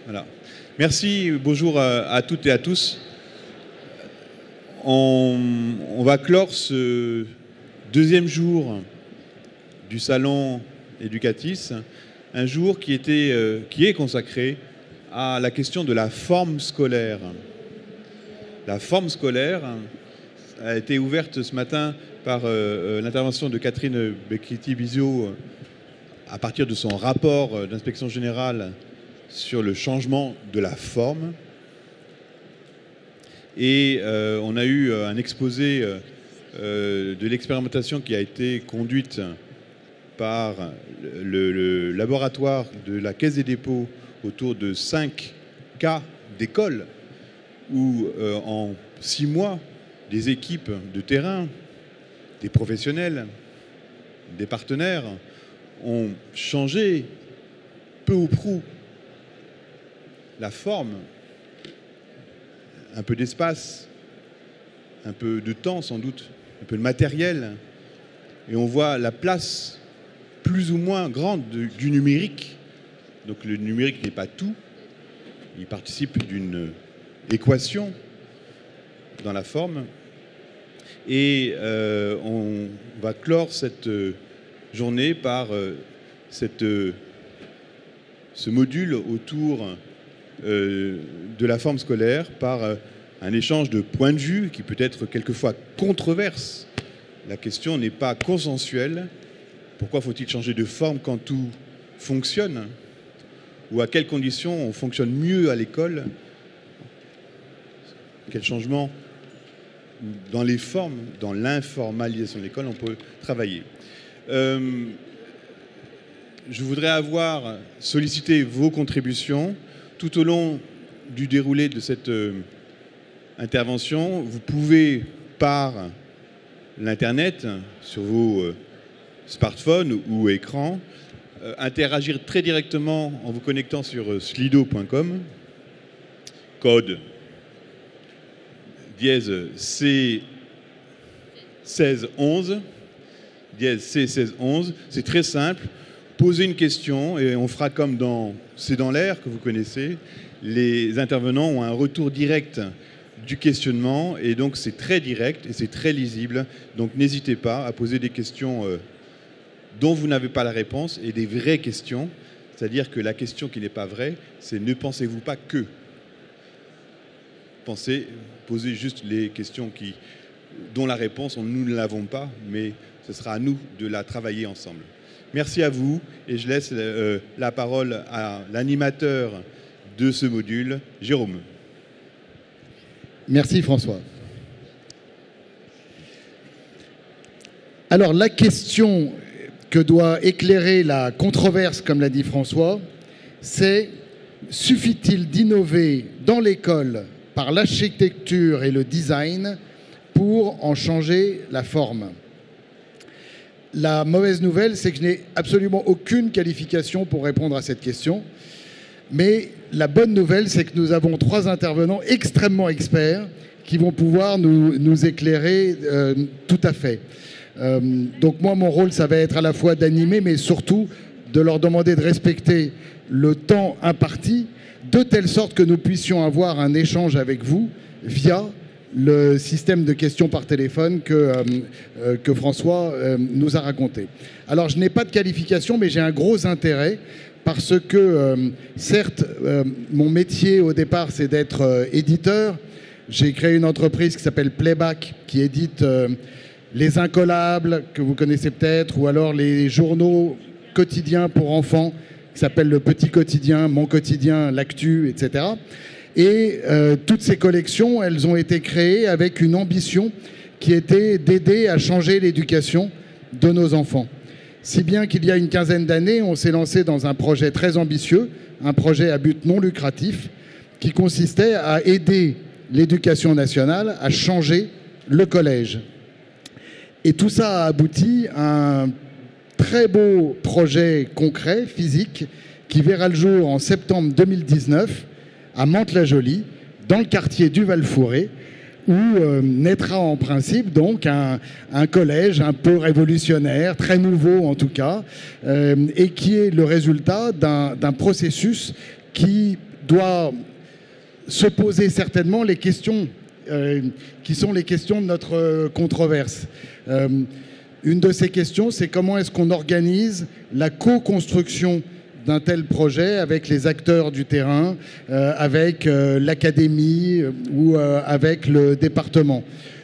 Voilà. Merci, bonjour à toutes et à tous. On va clore ce deuxième jour du salon Educatis, un jour qui est consacré à la question de la forme scolaire. La forme scolaire a été ouverte ce matin par l'intervention de Catherine Becchetti-Bizot à partir de son rapport d'inspection générale sur le changement de la forme. Et on a eu un exposé de l'expérimentation qui a été conduite par le laboratoire de la Caisse des dépôts autour de 5 cas d'école où en 6 mois, des équipes de terrain, des professionnels, des partenaires ont changé peu ou prou la forme, un peu d'espace, un peu de temps sans doute, un peu de matériel, et on voit la place plus ou moins grande du numérique. Donc le numérique n'est pas tout, il participe d'une équation dans la forme, et on va clore cette journée par ce module autour de la forme scolaire, par un échange de points de vue qui peut être quelquefois controverse. La question n'est pas consensuelle. Pourquoi faut-il changer de forme quand tout fonctionne? Ou à quelles conditions on fonctionne mieux à l'école? Quel changement dans les formes, dans l'informalisation de l'école, on peut travailler? Je voudrais avoir sollicité vos contributions tout au long du déroulé de cette intervention. Vous pouvez, par l'Internet, sur vos smartphones ou écrans, interagir très directement en vous connectant sur slido.com, code dièse C1611, dièse C1611. C'est très simple. Posez une question et on fera comme dans C'est dans l'air que vous connaissez. Les intervenants ont un retour direct du questionnement et donc c'est très direct et c'est très lisible. Donc n'hésitez pas à poser des questions dont vous n'avez pas la réponse et des vraies questions. C'est-à-dire que la question qui n'est pas vraie, c'est ne pensez-vous pas que. Posez juste les questions dont la réponse, nous ne l'avons pas, mais ce sera à nous de la travailler ensemble. Merci à vous et je laisse la parole à l'animateur de ce module, Jérôme. Merci François. Alors la question que doit éclairer la controverse, comme l'a dit François, c'est: suffit-il d'innover dans l'école par l'architecture et le design pour en changer la forme? La mauvaise nouvelle, c'est que je n'ai absolument aucune qualification pour répondre à cette question. Mais la bonne nouvelle, c'est que nous avons 3 intervenants extrêmement experts qui vont pouvoir nous éclairer tout à fait. Donc moi, mon rôle, ça va être à la fois d'animer, mais surtout de leur demander de respecter le temps imparti, de telle sorte que nous puissions avoir un échange avec vous via le système de questions par téléphone que François nous a raconté. Alors, je n'ai pas de qualification, mais j'ai un gros intérêt parce que, certes, mon métier au départ, c'est d'être éditeur. J'ai créé une entreprise qui s'appelle Playback, qui édite les Incollables, que vous connaissez peut-être, ou alors les journaux quotidiens pour enfants, qui s'appellent Le Petit Quotidien, Mon Quotidien, L'Actu, etc. Et toutes ces collections, elles ont été créées avec une ambition qui était d'aider à changer l'éducation de nos enfants. Si bien qu'il y a une quinzaine d'années, on s'est lancé dans un projet très ambitieux, un projet à but non lucratif, qui consistait à aider l'éducation nationale à changer le collège. Et tout ça a abouti à un très beau projet concret, physique, qui verra le jour en septembre 2019, à Mantes-la-Jolie, dans le quartier du Val-Fouré, où naîtra en principe donc un collège un peu révolutionnaire, très nouveau en tout cas, et qui est le résultat d'un processus qui doit se poser certainement les questions qui sont les questions de notre controverse. Une de ces questions, c'est comment est-ce qu'on organise la co-construction d'un tel projet avec les acteurs du terrain, avec l'académie ou avec le département.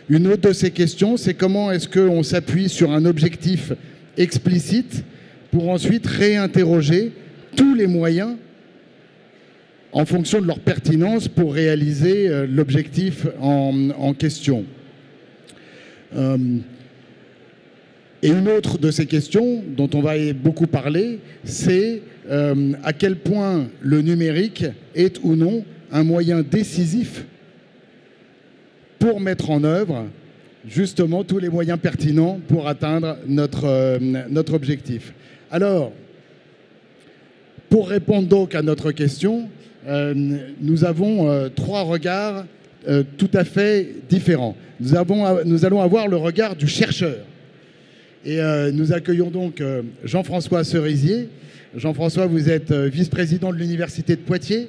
Une autre de ces questions, c'est comment est-ce qu'on s'appuie sur un objectif explicite pour ensuite réinterroger tous les moyens en fonction de leur pertinence pour réaliser l'objectif en question. Et une autre de ces questions dont on va beaucoup parler, c'est à quel point le numérique est ou non un moyen décisif pour mettre en œuvre justement tous les moyens pertinents pour atteindre notre objectif. Alors, pour répondre donc à notre question, nous avons trois regards tout à fait différents. Nous allons avoir le regard du chercheur. Et nous accueillons donc Jean-François Cerisier. Jean-François, vous êtes vice-président de l'Université de Poitiers.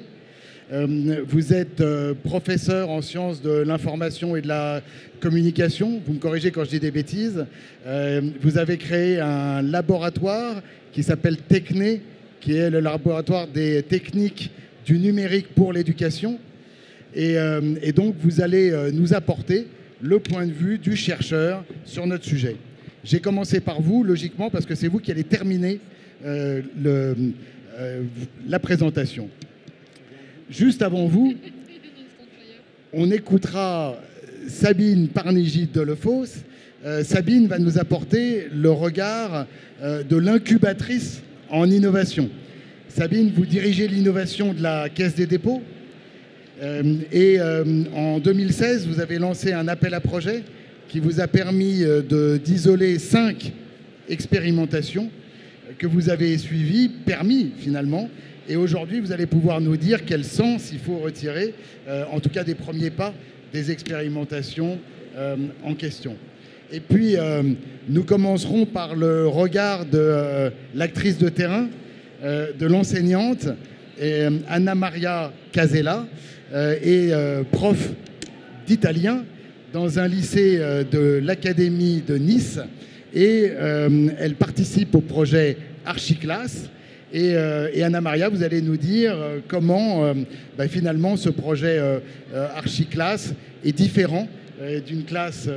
Vous êtes professeur en sciences de l'information et de la communication. Vous me corrigez quand je dis des bêtises. Vous avez créé un laboratoire qui s'appelle Techné, qui est le laboratoire des techniques du numérique pour l'éducation. Et donc, vous allez nous apporter le point de vue du chercheur sur notre sujet. J'ai commencé par vous, logiquement, parce que c'est vous qui allez terminer la présentation. Juste avant vous, on écoutera Sabine Parnigis-Delefos. Sabine va nous apporter le regard de l'incubatrice en innovation. Sabine, vous dirigez l'innovation de la Caisse des dépôts. En 2016, vous avez lancé un appel à projet qui vous a permis d'isoler 5 expérimentations que vous avez suivies, permis finalement. Et aujourd'hui, vous allez pouvoir nous dire quel sens il faut retirer, en tout cas des premiers pas des expérimentations en question. Et puis, nous commencerons par le regard de l'actrice de terrain, de l'enseignante, Anna Maria Casella, prof d'italien dans un lycée de l'Académie de Nice. Et elle participe au projet Archiclass. Et Anna Maria, vous allez nous dire comment finalement ce projet Archiclass est différent d'une classe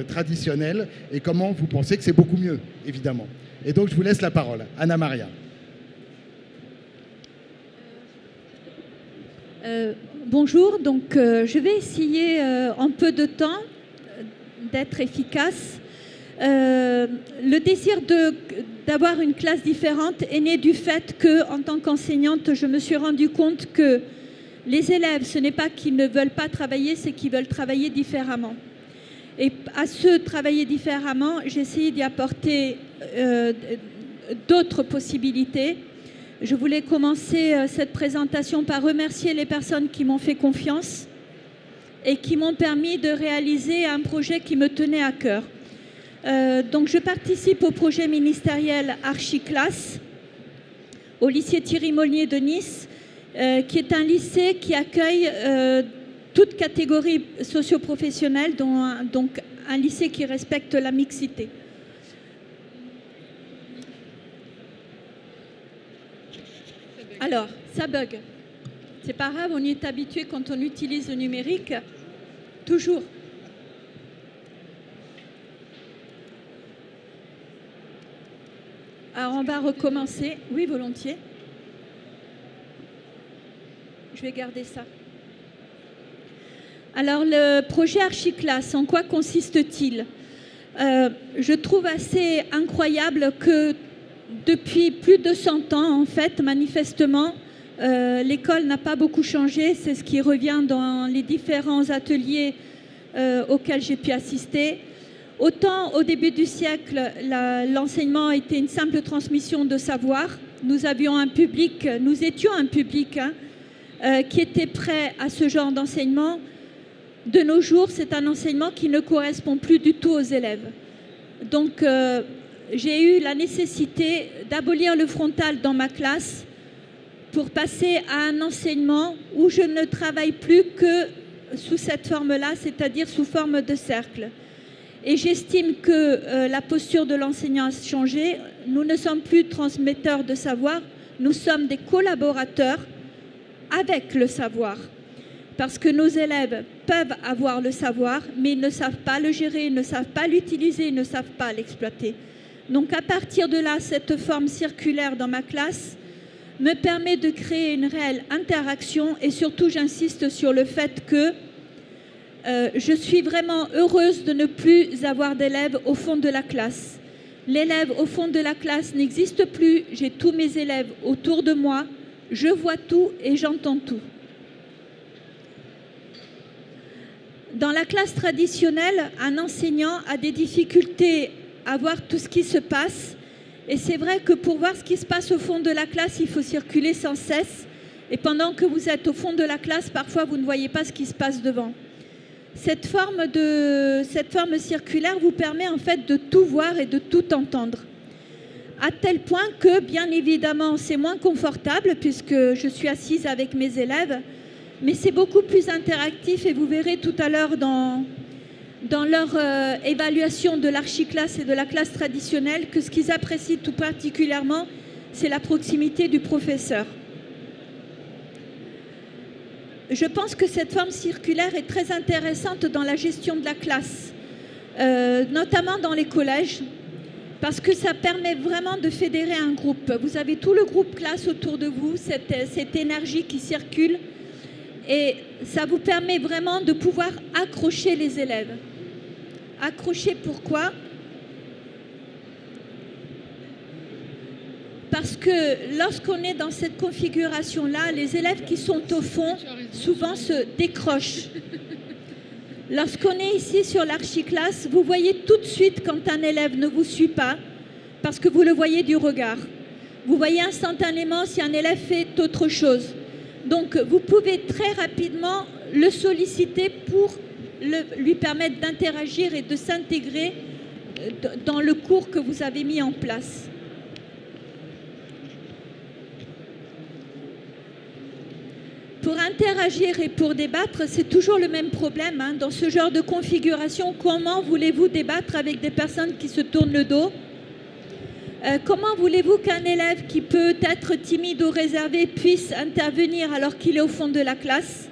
traditionnelle et comment vous pensez que c'est beaucoup mieux, évidemment. Et donc je vous laisse la parole. Anna Maria. Bonjour, donc je vais essayer en peu de temps d'être efficace. Le désir d'avoir une classe différente est né du fait que, en tant qu'enseignante, je me suis rendu compte que les élèves, ce n'est pas qu'ils ne veulent pas travailler, c'est qu'ils veulent travailler différemment. Et à ce travailler différemment, j'ai essayé d'y apporter d'autres possibilités. Je voulais commencer cette présentation par remercier les personnes qui m'ont fait confiance et qui m'ont permis de réaliser un projet qui me tenait à cœur. Donc je participe au projet ministériel Archiclass au lycée Thierry Molnier de Nice, qui est un lycée qui accueille toute catégorie socio-professionnelle, donc un lycée qui respecte la mixité. Alors, ça bug. C'est pas grave, on y est habitué quand on utilise le numérique. Toujours. Alors, on va recommencer. Oui, volontiers. Je vais garder ça. Alors, le projet Archiclass, en quoi consiste-t-il? Je trouve assez incroyable que depuis plus de 100 ans, en fait, manifestement, l'école n'a pas beaucoup changé. C'est ce qui revient dans les différents ateliers auxquels j'ai pu assister. Autant au début du siècle, l'enseignement était une simple transmission de savoir. Nous avions un public, nous étions un public qui était prêt à ce genre d'enseignement. De nos jours, c'est un enseignement qui ne correspond plus du tout aux élèves. Donc, j'ai eu la nécessité d'abolir le frontal dans ma classe pour passer à un enseignement où je ne travaille plus que sous cette forme-là, c'est-à-dire sous forme de cercle. Et j'estime que la posture de l'enseignant a changé. Nous ne sommes plus transmetteurs de savoir, nous sommes des collaborateurs avec le savoir. Parce que nos élèves peuvent avoir le savoir, mais ils ne savent pas le gérer, ils ne savent pas l'utiliser, ils ne savent pas l'exploiter. Donc à partir de là, cette forme circulaire dans ma classe me permet de créer une réelle interaction et surtout j'insiste sur le fait que je suis vraiment heureuse de ne plus avoir d'élèves au fond de la classe. L'élève au fond de la classe n'existe plus, j'ai tous mes élèves autour de moi, je vois tout et j'entends tout. Dans la classe traditionnelle, un enseignant a des difficultés à voir tout ce qui se passe. Et c'est vrai que pour voir ce qui se passe au fond de la classe, il faut circuler sans cesse. Et pendant que vous êtes au fond de la classe, parfois vous ne voyez pas ce qui se passe devant. Cette forme circulaire vous permet en fait de tout voir et de tout entendre. À tel point que, bien évidemment, c'est moins confortable puisque je suis assise avec mes élèves. Mais c'est beaucoup plus interactif et vous verrez tout à l'heure dans leur évaluation de l'archiclasse et de la classe traditionnelle que ce qu'ils apprécient tout particulièrement, c'est la proximité du professeur. Je pense que cette forme circulaire est très intéressante dans la gestion de la classe, notamment dans les collèges, parce que ça permet vraiment de fédérer un groupe. Vous avez tout le groupe classe autour de vous, cette énergie qui circule, et ça vous permet vraiment de pouvoir accrocher les élèves. Accrocher pourquoi? Parce que lorsqu'on est dans cette configuration-là, les élèves qui sont au fond, souvent se décrochent. Lorsqu'on est ici sur l'archiclasse, vous voyez tout de suite quand un élève ne vous suit pas, parce que vous le voyez du regard. Vous voyez instantanément si un élève fait autre chose. Donc, vous pouvez très rapidement le solliciter pour lui permettre d'interagir et de s'intégrer dans le cours que vous avez mis en place. Pour interagir et pour débattre, c'est toujours le même problème. Hein. Dans ce genre de configuration, comment voulez-vous débattre avec des personnes qui se tournent le dos? Comment voulez-vous qu'un élève qui peut être timide ou réservé puisse intervenir alors qu'il est au fond de la classe?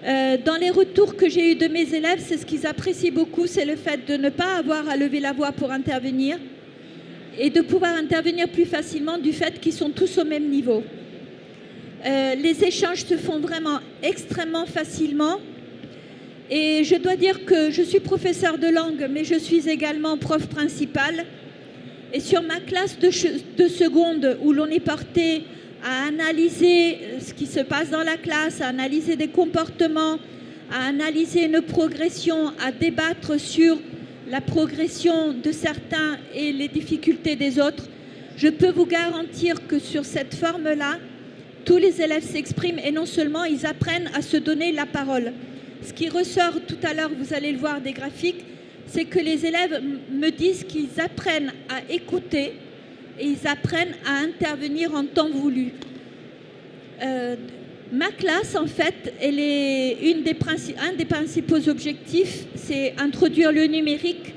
Dans les retours que j'ai eus de mes élèves, c'est ce qu'ils apprécient beaucoup, c'est le fait de ne pas avoir à lever la voix pour intervenir et de pouvoir intervenir plus facilement du fait qu'ils sont tous au même niveau. Les échanges se font vraiment extrêmement facilement et je dois dire que je suis professeure de langue, mais je suis également prof principale. Et sur ma classe de seconde, où l'on est porté à analyser ce qui se passe dans la classe, à analyser des comportements, à analyser une progression, à débattre sur la progression de certains et les difficultés des autres, je peux vous garantir que sur cette forme-là, tous les élèves s'expriment et non seulement ils apprennent à se donner la parole. Ce qui ressort tout à l'heure, vous allez le voir des graphiques, c'est que les élèves me disent qu'ils apprennent à écouter et ils apprennent à intervenir en temps voulu. Ma classe, en fait, elle est un des principaux objectifs, c'est introduire le numérique.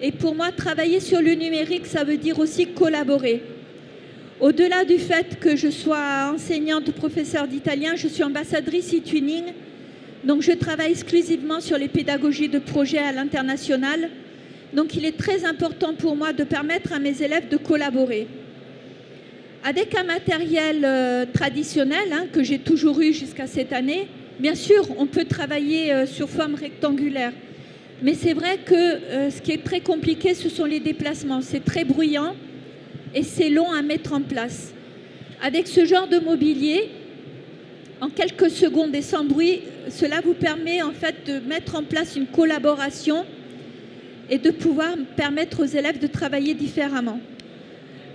Et pour moi, travailler sur le numérique, ça veut dire aussi collaborer. Au-delà du fait que je sois enseignante, professeure d'italien, je suis ambassadrice e-twinning. Donc je travaille exclusivement sur les pédagogies de projet à l'international. Donc il est très important pour moi de permettre à mes élèves de collaborer. Avec un matériel traditionnel que j'ai toujours eu jusqu'à cette année, bien sûr on peut travailler sur forme rectangulaire. Mais c'est vrai que ce qui est très compliqué, ce sont les déplacements. C'est très bruyant et c'est long à mettre en place. Avec ce genre de mobilier, en quelques secondes et sans bruit, cela vous permet en fait de mettre en place une collaboration et de pouvoir permettre aux élèves de travailler différemment.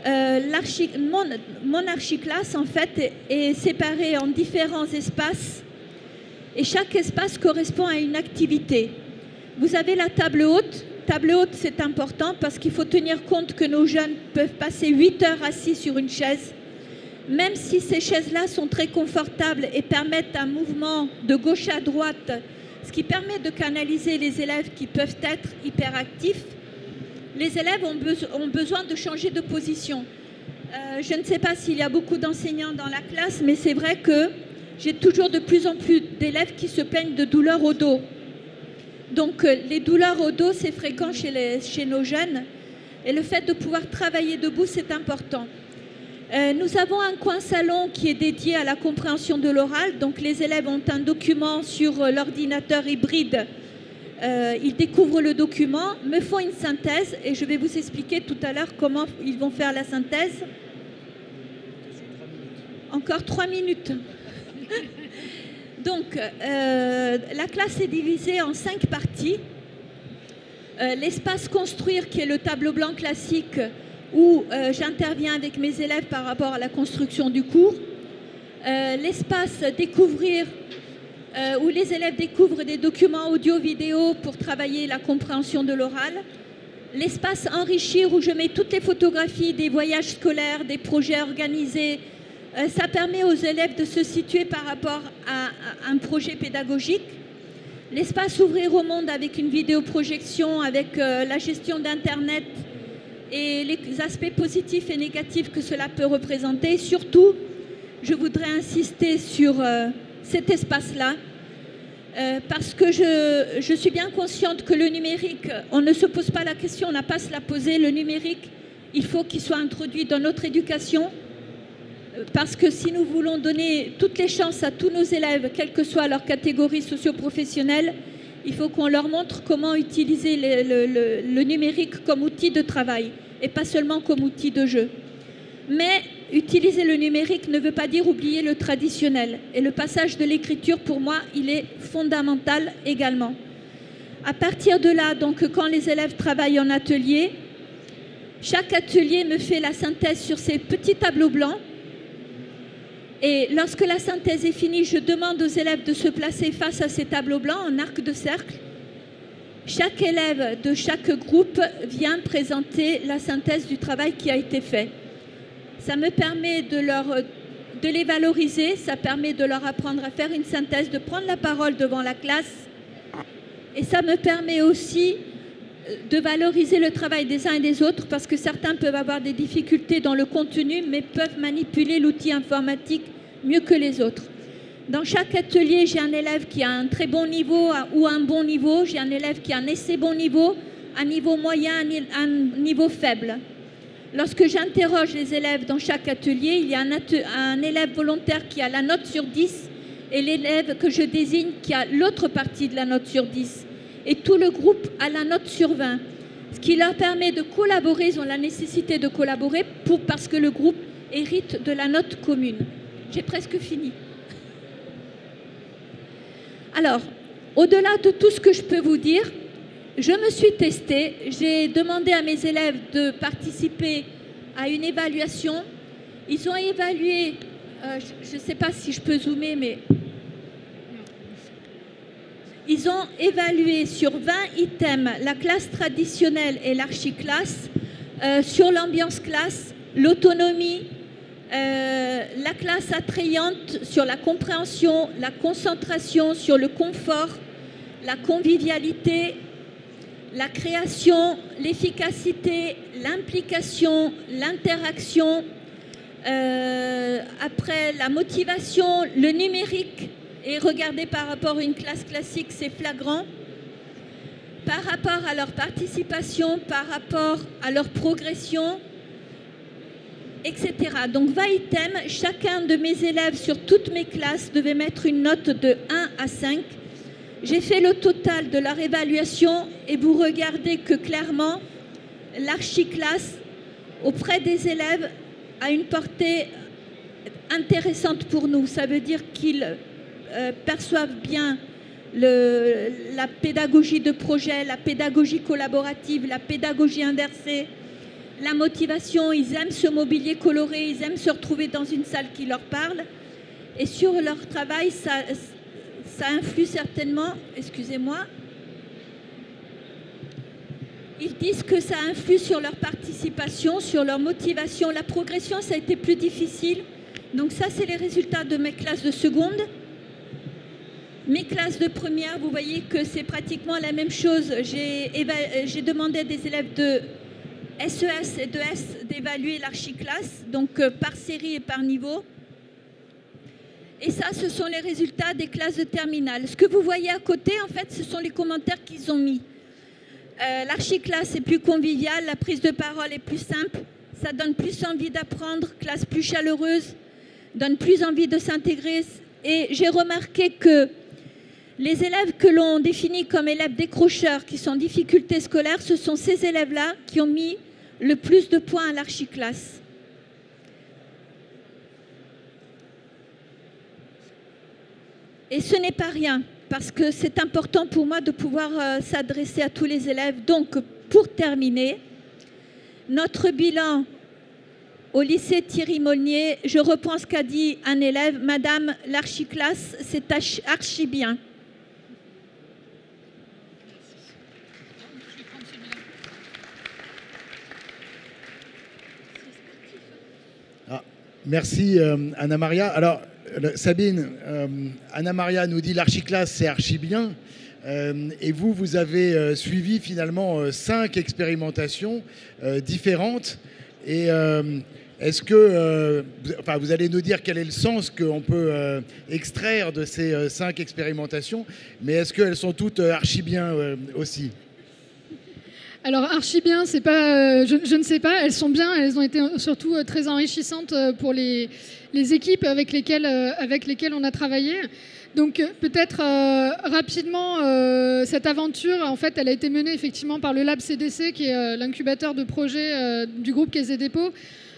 Mon archiclasse en fait est séparée en différents espaces et chaque espace correspond à une activité. Vous avez la table haute. Table haute, c'est important parce qu'il faut tenir compte que nos jeunes peuvent passer 8 heures assis sur une chaise. même si ces chaises-là sont très confortables et permettent un mouvement de gauche à droite, ce qui permet de canaliser les élèves qui peuvent être hyperactifs, les élèves ont besoin de changer de position. Je ne sais pas s'il y a beaucoup d'enseignants dans la classe, mais c'est vrai que j'ai toujours de plus en plus d'élèves qui se plaignent de douleurs au dos. Donc les douleurs au dos, c'est fréquent chez nos jeunes. Et le fait de pouvoir travailler debout, c'est important. Nous avons un coin salon qui est dédié à la compréhension de l'oral. Donc les élèves ont un document sur l'ordinateur hybride. Ils découvrent le document, me font une synthèse et je vais vous expliquer tout à l'heure comment ils vont faire la synthèse. Encore 3 minutes. Donc, la classe est divisée en 5 parties. L'espace construire, qui est le tableau blanc classique, où j'interviens avec mes élèves par rapport à la construction du cours. L'espace découvrir, où les élèves découvrent des documents audio-vidéo pour travailler la compréhension de l'oral. L'espace enrichir, où je mets toutes les photographies des voyages scolaires, des projets organisés. Ça permet aux élèves de se situer par rapport à un projet pédagogique. L'espace ouvrir au monde avec une vidéoprojection, avec la gestion d'Internet et les aspects positifs et négatifs que cela peut représenter. Surtout, je voudrais insister sur cet espace-là, parce que je suis bien consciente que le numérique, on ne se pose pas la question, on n'a pas à se la poser. Le numérique, il faut qu'il soit introduit dans notre éducation, parce que si nous voulons donner toutes les chances à tous nos élèves, quelle que soit leur catégorie socio-professionnelle, il faut qu'on leur montre comment utiliser le numérique comme outil de travail et pas seulement comme outil de jeu. Mais utiliser le numérique ne veut pas dire oublier le traditionnel. Et le passage de l'écriture, pour moi, il est fondamental également. À partir de là, donc, quand les élèves travaillent en atelier, chaque atelier me fait la synthèse sur ces petits tableaux blancs. Et lorsque la synthèse est finie, je demande aux élèves de se placer face à ces tableaux blancs en arc de cercle. Chaque élève de chaque groupe vient présenter la synthèse du travail qui a été fait. Ça me permet de les valoriser, ça permet de leur apprendre à faire une synthèse, de prendre la parole devant la classe. Et ça me permet aussi de valoriser le travail des uns et des autres, parce que certains peuvent avoir des difficultés dans le contenu, mais peuvent manipuler l'outil informatique mieux que les autres. Dans chaque atelier, j'ai un élève qui a un très bon niveau ou un bon niveau, j'ai un élève qui a un assez bon niveau, un niveau moyen, un niveau faible. Lorsque j'interroge les élèves dans chaque atelier, il y a un élève volontaire qui a la note sur 10 et l'élève que je désigne qui a l'autre partie de la note sur 10. Et tout le groupe a la note sur 20. Ce qui leur permet de collaborer, ils ont la nécessité de collaborer parce que le groupe hérite de la note commune. J'ai presque fini. Alors, au-delà de tout ce que je peux vous dire, je me suis testée, j'ai demandé à mes élèves de participer à une évaluation. Ils ont évalué, je ne sais pas si je peux zoomer, mais ils ont évalué sur 20 items la classe traditionnelle et l'archiclasse, sur l'ambiance classe, l'autonomie, la classe attrayante, sur la compréhension, la concentration, sur le confort, la convivialité, la création, l'efficacité, l'implication, l'interaction, après la motivation, le numérique. Et regardez par rapport à une classe classique, c'est flagrant. Par rapport à leur participation, par rapport à leur progression, etc. Donc 20 items, chacun de mes élèves sur toutes mes classes devait mettre une note de 1 à 5. J'ai fait le total de leur évaluation et vous regardez que clairement, l'archiclasse auprès des élèves a une portée intéressante pour nous. Ça veut dire qu'ils perçoivent bien la pédagogie de projet, la pédagogie collaborative, la pédagogie inversée, la motivation. Ils aiment ce mobilier coloré, ils aiment se retrouver dans une salle qui leur parle. Et sur leur travail, ça influe certainement, excusez-moi, ils disent que ça influe sur leur participation, sur leur motivation. La progression, ça a été plus difficile. Donc ça, c'est les résultats de mes classes de seconde. Mes classes de première, vous voyez que c'est pratiquement la même chose. J'ai demandé à des élèves de SES et de S d'évaluer l'archiclasse, donc par série et par niveau. Et ça, ce sont les résultats des classes de terminale. Ce que vous voyez à côté, en fait, ce sont les commentaires qu'ils ont mis. L'archiclasse est plus conviviale, la prise de parole est plus simple, ça donne plus envie d'apprendre, classe plus chaleureuse, donne plus envie de s'intégrer. Et j'ai remarqué que les élèves que l'on définit comme élèves décrocheurs, qui sont en difficulté scolaire, ce sont ces élèves-là qui ont mis le plus de points à l'archiclasse. Et ce n'est pas rien, parce que c'est important pour moi de pouvoir s'adresser à tous les élèves. Donc, pour terminer, notre bilan au lycée Thierry Molnier, je reprends ce qu'a dit un élève, Madame, l'archiclasse, c'est archi bien. Merci Anna-Maria. Alors Sabine, Anna-Maria nous dit l'archiclasse c'est archi bien. Et vous avez suivi finalement 5 expérimentations différentes. Et est-ce que, vous allez nous dire quel est le sens qu'on peut extraire de ces 5 expérimentations, mais est-ce qu'elles sont toutes archi bien aussi ? Alors archi bien, c'est pas, je ne sais pas, elles sont bien, elles ont été surtout très enrichissantes pour les équipes avec lesquelles on a travaillé. Donc peut-être rapidement, cette aventure, en fait, elle a été menée effectivement par le Lab CDC, qui est l'incubateur de projet du groupe Caisse des dépôts,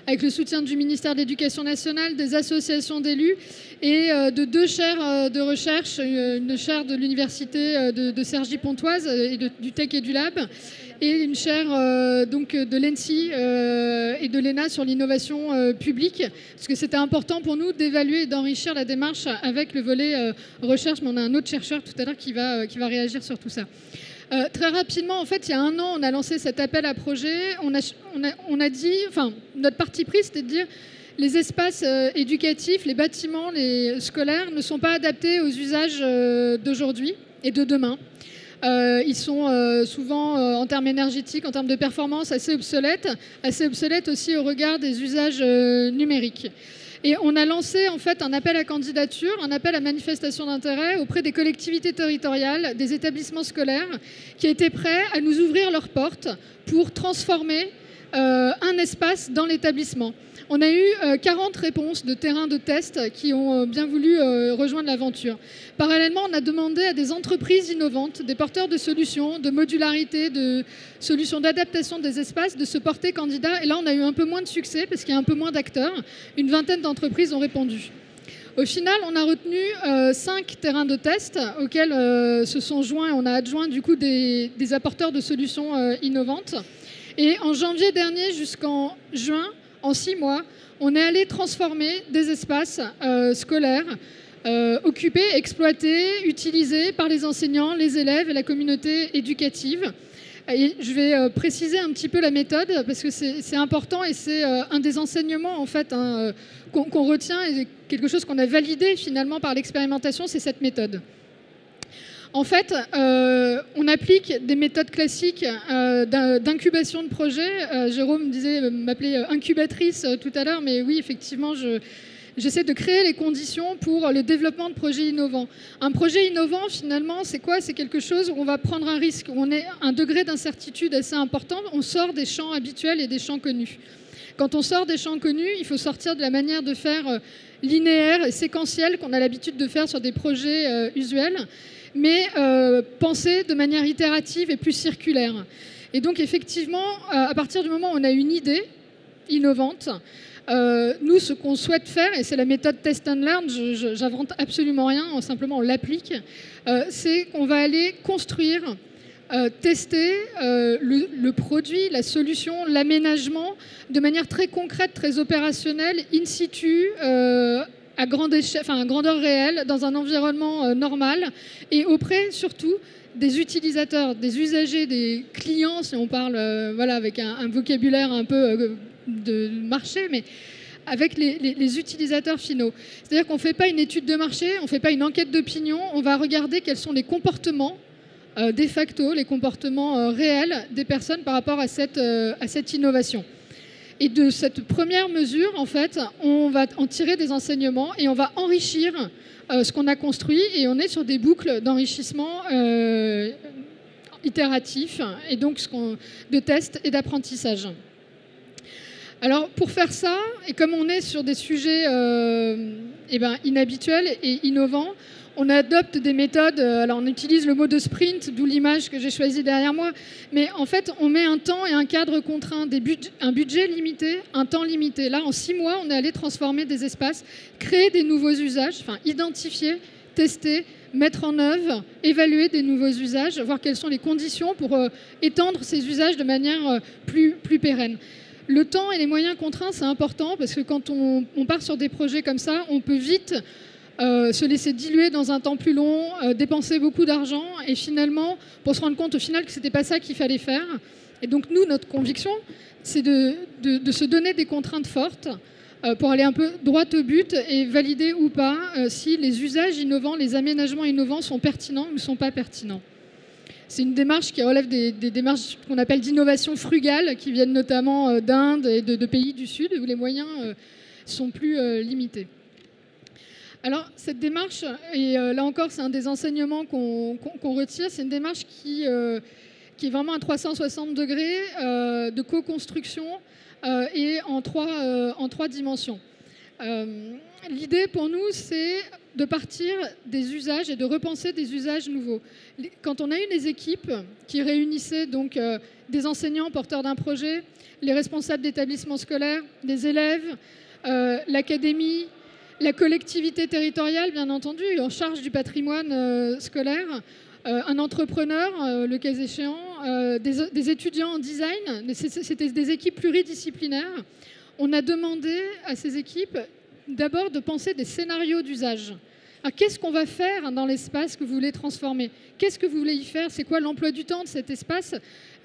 avec le soutien du ministère de l'Éducation nationale, des associations d'élus et de 2 chaires de recherche, une chaire de l'université de Cergy-Pontoise et du Tech et du Lab, et une chaire donc de l'ENSI et de l'ENA sur l'innovation publique, parce que c'était important pour nous d'évaluer et d'enrichir la démarche avec le volet recherche, mais on a un autre chercheur tout à l'heure qui va réagir sur tout ça. Très rapidement, en fait, il y a 1 an, on a lancé cet appel à projet. On a dit, enfin, notre parti pris, c'était de dire les espaces éducatifs, les bâtiments, les scolaires ne sont pas adaptés aux usages d'aujourd'hui et de demain. Ils sont souvent, en termes énergétiques, en termes de performance, assez obsolètes aussi au regard des usages numériques. Et on a lancé en fait un appel à candidature, un appel à manifestation d'intérêt auprès des collectivités territoriales, des établissements scolaires, qui étaient prêts à nous ouvrir leurs portes pour transformer un espace dans l'établissement. On a eu 40 réponses de terrains de test qui ont bien voulu rejoindre l'aventure. Parallèlement, on a demandé à des entreprises innovantes, des porteurs de solutions, de modularité, de solutions d'adaptation des espaces, de se porter candidat. Et là, on a eu un peu moins de succès parce qu'il y a un peu moins d'acteurs. Une vingtaine d'entreprises ont répondu. Au final, on a retenu 5 terrains de test auxquels se sont joints, on a adjoint du coup des apporteurs de solutions innovantes. Et en janvier dernier jusqu'en juin, en 6 mois, on est allé transformer des espaces scolaires occupés, exploités, utilisés par les enseignants, les élèves et la communauté éducative. Et je vais préciser un petit peu la méthode parce que c'est important et c'est un des enseignements en fait qu'on retient et quelque chose qu'on a validé finalement par l'expérimentation, c'est cette méthode. En fait, on applique des méthodes classiques d'incubation de projet. Jérôme m'appelait incubatrice tout à l'heure, mais oui, effectivement, j'essaie de créer les conditions pour le développement de projets innovants. Un projet innovant, finalement, c'est quoi? C'est quelque chose où on va prendre un risque, où on a un degré d'incertitude assez important. On sort des champs habituels et des champs connus. Quand on sort des champs connus, il faut sortir de la manière de faire linéaire et séquentielle qu'on a l'habitude de faire sur des projets usuels, mais penser de manière itérative et plus circulaire. Et donc, effectivement, à partir du moment où on a une idée innovante, nous, ce qu'on souhaite faire, et c'est la méthode test and learn, j'invente absolument rien, simplement on l'applique, c'est qu'on va aller construire, tester le produit, la solution, l'aménagement de manière très concrète, très opérationnelle, in situ, à grande échelle, à grandeur réelle, dans un environnement normal, et auprès surtout des utilisateurs, des usagers, des clients, si on parle voilà, avec un vocabulaire un peu de marché, mais avec les utilisateurs finaux. C'est-à-dire qu'on ne fait pas une étude de marché, on ne fait pas une enquête d'opinion, on va regarder quels sont les comportements de facto, les comportements réels des personnes par rapport à cette innovation. Et de cette première mesure, en fait, on va en tirer des enseignements et on va enrichir ce qu'on a construit, et on est sur des boucles d'enrichissement itératifs et donc de tests et d'apprentissage. Alors pour faire ça, et comme on est sur des sujets inhabituels et innovants, on adopte des méthodes, alors on utilise le mot de sprint, d'où l'image que j'ai choisie derrière moi, mais en fait on met un temps et un cadre contraint, un budget limité, un temps limité. Là en 6 mois, on est allé transformer des espaces, créer des nouveaux usages, enfin identifier, tester, mettre en œuvre, évaluer des nouveaux usages, voir quelles sont les conditions pour étendre ces usages de manière plus pérenne. Le temps et les moyens contraints, c'est important parce que quand on part sur des projets comme ça, on peut vite se laisser diluer dans un temps plus long, dépenser beaucoup d'argent et finalement, pour se rendre compte au final que ce n'était pas ça qu'il fallait faire. Et donc nous, notre conviction, c'est de se donner des contraintes fortes pour aller un peu droit au but et valider ou pas si les usages innovants, les aménagements innovants sont pertinents ou ne sont pas pertinents. C'est une démarche qui relève des démarches qu'on appelle d'innovation frugale, qui viennent notamment d'Inde et de pays du Sud, où les moyens sont plus limités. Alors, cette démarche, et là encore, c'est un des enseignements qu'on retire, c'est une démarche qui est vraiment à 360 degrés de co-construction et en trois dimensions. L'idée pour nous, c'est de partir des usages et de repenser des usages nouveaux. Quand on a eu les équipes qui réunissaient donc des enseignants porteurs d'un projet, les responsables d'établissements scolaires, des élèves, l'académie, la collectivité territoriale, bien entendu, en charge du patrimoine scolaire, un entrepreneur, le cas échéant, des étudiants en design, c'était des équipes pluridisciplinaires. On a demandé à ces équipes d'abord de penser des scénarios d'usage. Qu'est-ce qu'on va faire dans l'espace que vous voulez transformer? Qu'est-ce que vous voulez y faire? C'est quoi l'emploi du temps de cet espace?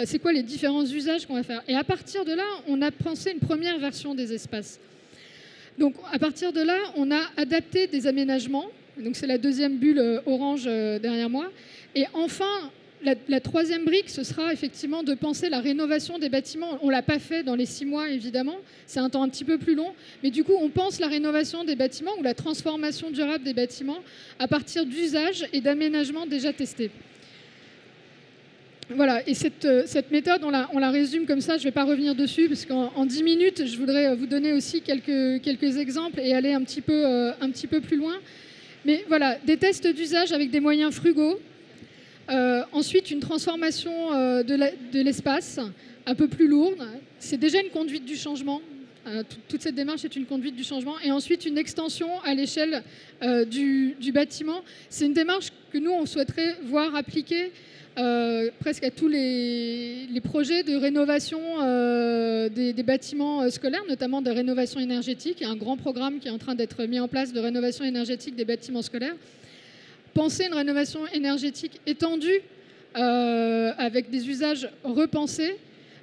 C'est quoi les différents usages qu'on va faire? Et à partir de là, on a pensé une première version des espaces. Donc à partir de là, on a adapté des aménagements. Donc c'est la deuxième bulle orange derrière moi. Et enfin, la troisième brique, ce sera effectivement de penser la rénovation des bâtiments. On ne l'a pas fait dans les 6 mois, évidemment. C'est un temps un petit peu plus long. Mais du coup, on pense la rénovation des bâtiments ou la transformation durable des bâtiments à partir d'usages et d'aménagements déjà testés. Voilà, et cette méthode, on la résume comme ça, je ne vais pas revenir dessus, parce qu'en 10 minutes, je voudrais vous donner aussi quelques exemples et aller un petit peu plus loin. Mais voilà, des tests d'usage avec des moyens frugaux. Ensuite, une transformation de l'espace un peu plus lourde. C'est déjà une conduite du changement. Toute cette démarche est une conduite du changement. Et ensuite, une extension à l'échelle du bâtiment. C'est une démarche que nous, on souhaiterait voir appliquée presque à tous les projets de rénovation des bâtiments scolaires, notamment de rénovation énergétique. Il y a un grand programme qui est en train d'être mis en place de rénovation énergétique des bâtiments scolaires. Penser une rénovation énergétique étendue avec des usages repensés,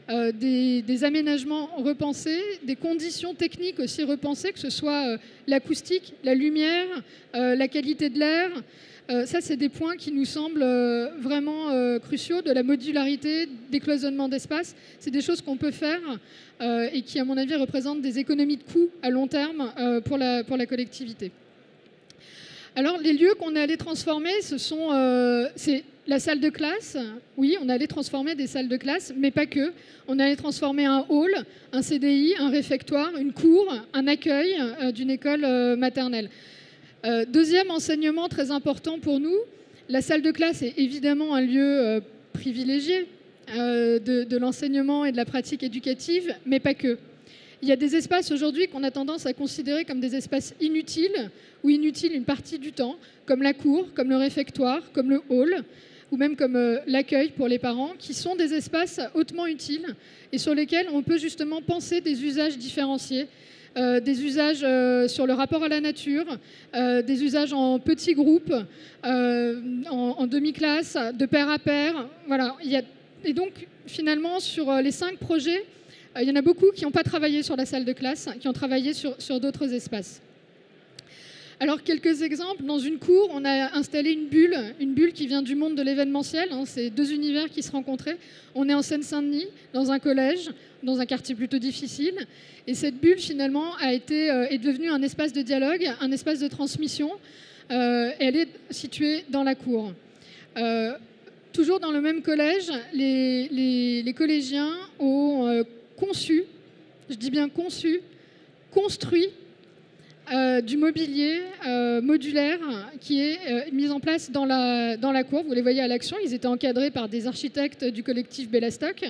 des aménagements repensés, des conditions techniques aussi repensées, que ce soit l'acoustique, la lumière, la qualité de l'air. Ça, c'est des points qui nous semblent vraiment cruciaux, de la modularité, des cloisonnements d'espace. C'est des choses qu'on peut faire et qui, à mon avis, représentent des économies de coûts à long terme pour la collectivité. Alors, les lieux qu'on est allé transformer, c'est la salle de classe. Oui, on est allé transformer des salles de classe, mais pas que. On est allé transformer un hall, un CDI, un réfectoire, une cour, un accueil d'une école maternelle. Deuxième enseignement très important pour nous, la salle de classe est évidemment un lieu privilégié de l'enseignement et de la pratique éducative, mais pas que. Il y a des espaces aujourd'hui qu'on a tendance à considérer comme des espaces inutiles ou inutiles une partie du temps, comme la cour, comme le réfectoire, comme le hall, ou même comme l'accueil pour les parents, qui sont des espaces hautement utiles et sur lesquels on peut justement penser des usages différenciés, des usages sur le rapport à la nature, des usages en petits groupes, en demi-classe, de pair à pair. Voilà. Et donc, finalement, sur les 5 projets, Il y en a beaucoup qui n'ont pas travaillé sur la salle de classe, qui ont travaillé sur d'autres espaces. Alors, quelques exemples. Dans une cour, on a installé une bulle qui vient du monde de l'événementiel. C'est deux univers qui se rencontraient. On est en Seine-Saint-Denis, dans un collège, dans un quartier plutôt difficile. Et cette bulle, finalement, est devenue un espace de dialogue, un espace de transmission. Elle est située dans la cour. Toujours dans le même collège, les collégiens ont conçu, je dis bien conçu, construit du mobilier modulaire qui est mis en place dans la cour. Vous les voyez à l'action, ils étaient encadrés par des architectes du collectif Bellastock.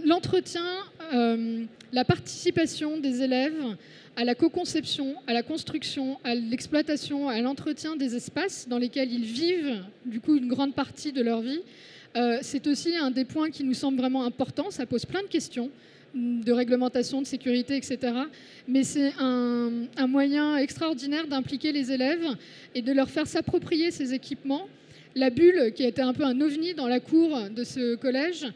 L'entretien, la participation des élèves à la co-conception, à la construction, à l'exploitation, à l'entretien des espaces dans lesquels ils vivent, du coup, une grande partie de leur vie, c'est aussi un des points qui nous semble vraiment important. Ça pose plein de questions de réglementation, de sécurité, etc. Mais c'est un moyen extraordinaire d'impliquer les élèves et de leur faire s'approprier ces équipements. La bulle, qui a été un peu un ovni dans la cour de ce collège,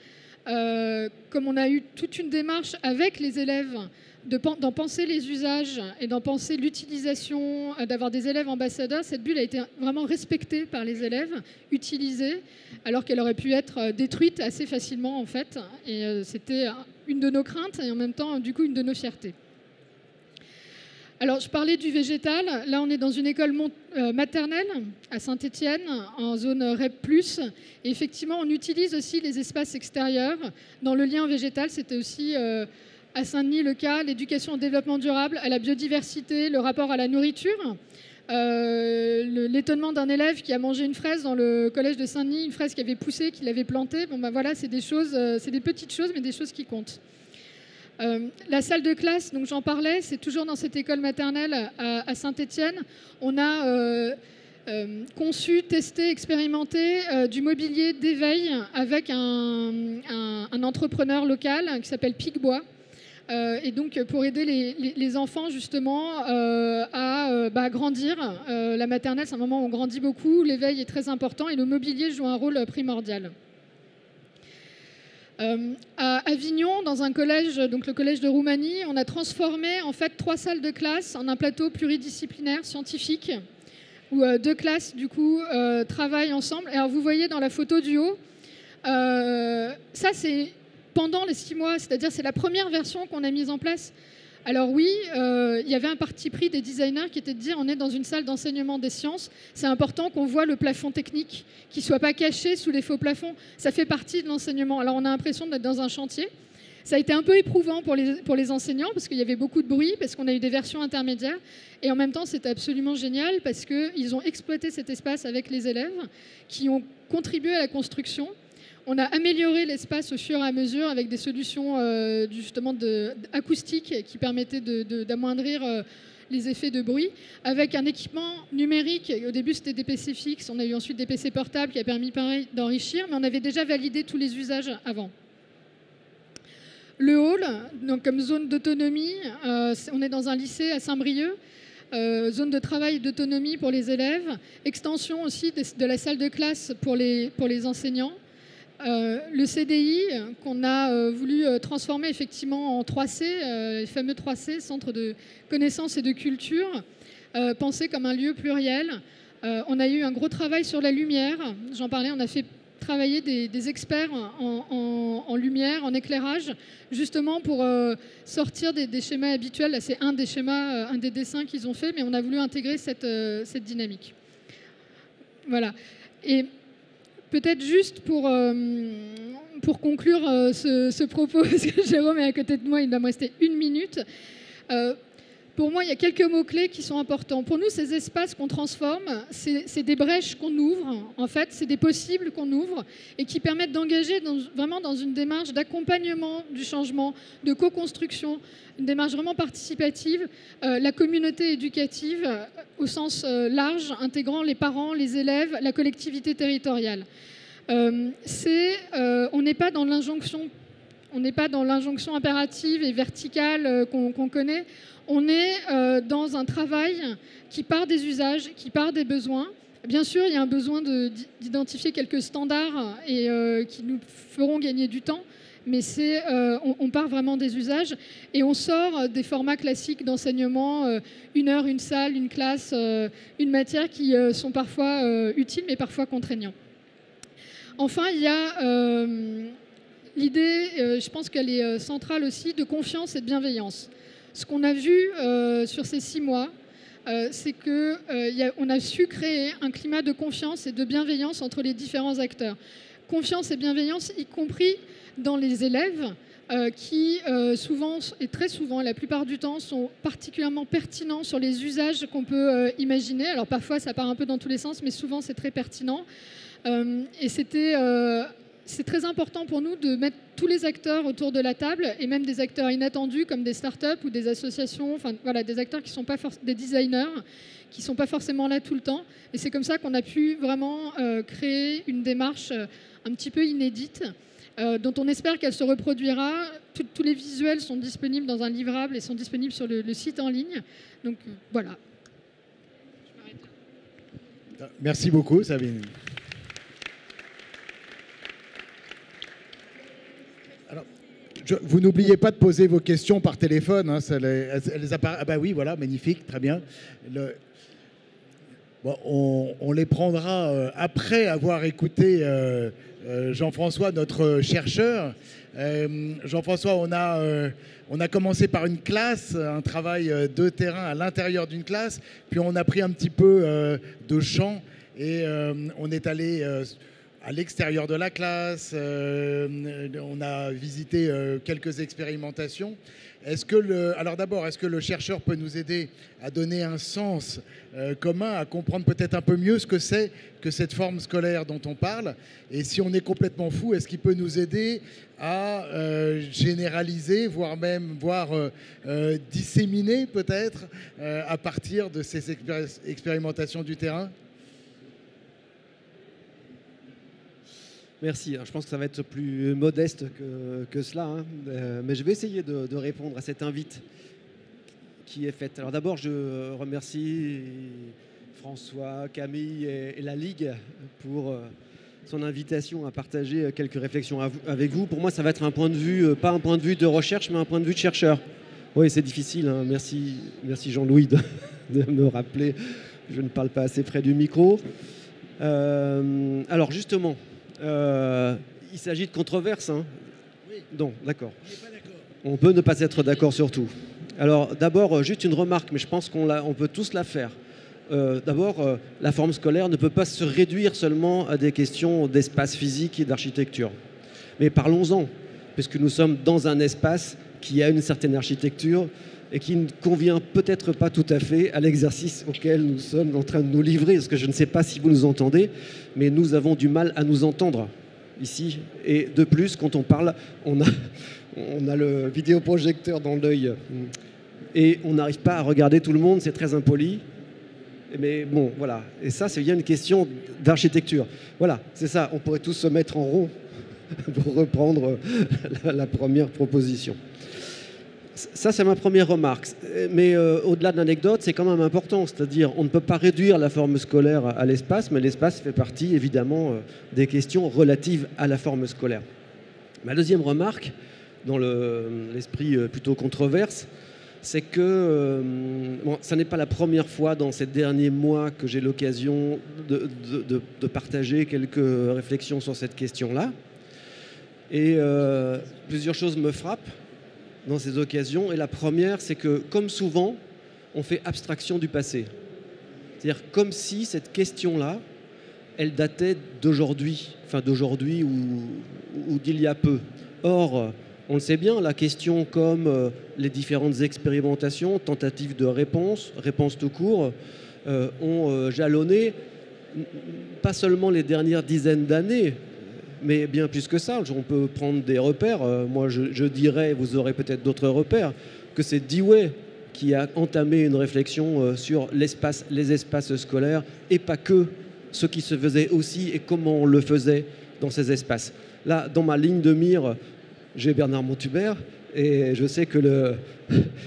comme on a eu toute une démarche avec les élèves d'en penser les usages et d'en penser l'utilisation, d'avoir des élèves ambassadeurs, cette bulle a été vraiment respectée par les élèves, utilisée, alors qu'elle aurait pu être détruite assez facilement en fait. Et c'était une de nos craintes et en même temps, du coup, une de nos fiertés. Alors, je parlais du végétal. Là, on est dans une école maternelle à Saint-Étienne, en zone REP+. Et effectivement, on utilise aussi les espaces extérieurs. Dans le lien végétal, c'était aussi à Saint-Denis le cas, l'éducation au développement durable, à la biodiversité, le rapport à la nourriture. L'étonnement d'un élève qui a mangé une fraise dans le collège de Saint-Denis, une fraise qui avait poussé, qu'il avait plantée. Bon, ben voilà, c'est des choses, c'est des petites choses, mais des choses qui comptent. La salle de classe, donc j'en parlais, c'est toujours dans cette école maternelle à Saint-Étienne. On a conçu, testé, expérimenté du mobilier d'éveil avec un entrepreneur local qui s'appelle Picbois. Et donc pour aider les enfants justement à grandir. La maternelle, c'est un moment où on grandit beaucoup, l'éveil est très important et le mobilier joue un rôle primordial. À Avignon, dans un collège, donc le collège de Roumanie, on a transformé en fait 3 salles de classe en un plateau pluridisciplinaire scientifique où 2 classes du coup travaillent ensemble. Et alors vous voyez dans la photo du haut, ça c'est pendant les 6 mois, c'est-à-dire c'est la première version qu'on a mise en place. Alors oui, il y avait un parti pris des designers qui était de dire on est dans une salle d'enseignement des sciences, c'est important qu'on voit le plafond technique, qu'il ne soit pas caché sous les faux plafonds. Ça fait partie de l'enseignement. Alors on a l'impression d'être dans un chantier. Ça a été un peu éprouvant pour les enseignants parce qu'il y avait beaucoup de bruit, parce qu'on a eu des versions intermédiaires. Et en même temps, c'était absolument génial parce qu'ils ont exploité cet espace avec les élèves qui ont contribué à la construction. On a amélioré l'espace au fur et à mesure avec des solutions justement acoustiques qui permettaient d'amoindrir les effets de bruit, avec un équipement numérique. Au début, c'était des PC fixes. On a eu ensuite des PC portables qui a permis pareil d'enrichir, mais on avait déjà validé tous les usages avant. Le hall, donc comme zone d'autonomie, on est dans un lycée à Saint-Brieuc. Zone de travail et d'autonomie pour les élèves. Extension aussi de la salle de classe pour les enseignants. Le CDI qu'on a voulu transformer effectivement en 3C, les fameux 3C, Centre de connaissances et de culture, pensé comme un lieu pluriel. On a eu un gros travail sur la lumière, j'en parlais, on a fait travailler des experts en lumière, en éclairage, justement pour sortir des schémas habituels. Là, c'est un des schémas, un des dessins qu'ils ont fait, mais on a voulu intégrer cette dynamique. Voilà. Et peut-être juste pour conclure ce propos, parce que Jérôme est à côté de moi, il doit me rester 1 minute. Pour moi, il y a quelques mots-clés qui sont importants. Pour nous, ces espaces qu'on transforme, c'est des brèches qu'on ouvre, en fait, c'est des possibles qu'on ouvre et qui permettent d'engager vraiment dans une démarche d'accompagnement du changement, de co-construction, une démarche vraiment participative, la communauté éducative au sens large, intégrant les parents, les élèves, la collectivité territoriale. On n'est pas dans l'injonction. On n'est pas dans l'injonction impérative et verticale qu'on connaît. On est dans un travail qui part des usages, qui part des besoins. Bien sûr, il y a un besoin d'identifier quelques standards et qui nous feront gagner du temps. mais on part vraiment des usages et on sort des formats classiques d'enseignement, une heure, une salle, une classe, une matière qui sont parfois utiles mais parfois contraignants. Enfin, il y a l'idée, je pense qu'elle est centrale aussi, de confiance et de bienveillance. Ce qu'on a vu sur ces 6 mois, c'est qu'on a su créer un climat de confiance et de bienveillance entre les différents acteurs. Confiance et bienveillance, y compris dans les élèves, qui souvent, et très souvent, la plupart du temps, sont particulièrement pertinents sur les usages qu'on peut imaginer. Alors parfois, ça part un peu dans tous les sens, mais souvent, c'est très pertinent. Et c'est très important pour nous de mettre tous les acteurs autour de la table, et même des acteurs inattendus comme des startups ou des associations, enfin voilà, des acteurs qui ne sont pas des designers, qui ne sont pas forcément là tout le temps. Et c'est comme ça qu'on a pu vraiment créer une démarche un petit peu inédite, dont on espère qu'elle se reproduira. Tous les visuels sont disponibles dans un livrable et sont disponibles sur le site en ligne. Donc voilà. Merci beaucoup, Sabine. Alors, vous n'oubliez pas de poser vos questions par téléphone. Hein, ah bah oui, voilà, magnifique, très bien. Bon, on les prendra après avoir écouté Jean-François, notre chercheur. Jean-François, on a commencé par une classe, un travail de terrain à l'intérieur d'une classe, puis on a pris un petit peu de champ et on est allé à l'extérieur de la classe, on a visité quelques expérimentations. Alors d'abord, est-ce que le chercheur peut nous aider à donner un sens commun, à comprendre peut-être un peu mieux ce que c'est que cette forme scolaire dont on parle? Et si on est complètement fou, est-ce qu'il peut nous aider à généraliser, voire disséminer peut-être à partir de ces expérimentations du terrain? Merci. Alors, je pense que ça va être plus modeste que cela, hein. Mais je vais essayer de répondre à cette invite qui est faite. Alors d'abord, je remercie François, Camille et la Ligue pour son invitation à partager quelques réflexions avec vous. Pour moi, ça va être un point de vue, pas un point de vue de recherche, mais un point de vue de chercheur. Oui, c'est difficile, hein. Merci Jean-Louis de me rappeler. Je ne parle pas assez près du micro. Alors justement, il s'agit de controverses. Hein. Oui. Non, d'accord. On n'est pas d'accord. On peut ne pas être d'accord sur tout. Alors d'abord, juste une remarque, mais je pense qu'on peut tous la faire. D'abord, la forme scolaire ne peut pas se réduire seulement à des questions d'espace physique et d'architecture. Mais parlons-en, puisque nous sommes dans un espace qui a une certaine architecture et qui ne convient peut-être pas tout à fait à l'exercice auquel nous sommes en train de nous livrer. Parce que je ne sais pas si vous nous entendez, mais nous avons du mal à nous entendre ici. Et de plus, quand on parle, on a le vidéoprojecteur dans l'œil et on n'arrive pas à regarder tout le monde, c'est très impoli. Mais bon, voilà. Et ça, c'est bien une question d'architecture. Voilà, c'est ça. On pourrait tous se mettre en rond pour reprendre la première proposition. Ça, c'est ma première remarque. Mais au-delà de l'anecdote, c'est quand même important. C'est-à-dire, on ne peut pas réduire la forme scolaire à l'espace, mais l'espace fait partie, évidemment, des questions relatives à la forme scolaire. Ma deuxième remarque, dans l'esprit plutôt controverse, c'est que ça n'est pas la première fois dans ces derniers mois que j'ai l'occasion de partager quelques réflexions sur cette question-là. Et plusieurs choses me frappent dans ces occasions. Et la première, c'est que, comme souvent, on fait abstraction du passé. C'est-à-dire comme si cette question-là, elle datait d'aujourd'hui, enfin d'aujourd'hui ou d'il y a peu. Or, on le sait bien, la question comme les différentes expérimentations, tentatives de réponse tout court, ont jalonné pas seulement les dernières dizaines d'années, mais bien plus que ça. On peut prendre des repères. Moi, je dirais, vous aurez peut-être d'autres repères, que c'est Dewey qui a entamé une réflexion sur les espaces scolaires, et pas que, ce qui se faisait aussi et comment on le faisait dans ces espaces. Là, dans ma ligne de mire, j'ai Bernard Montubert, et je sais que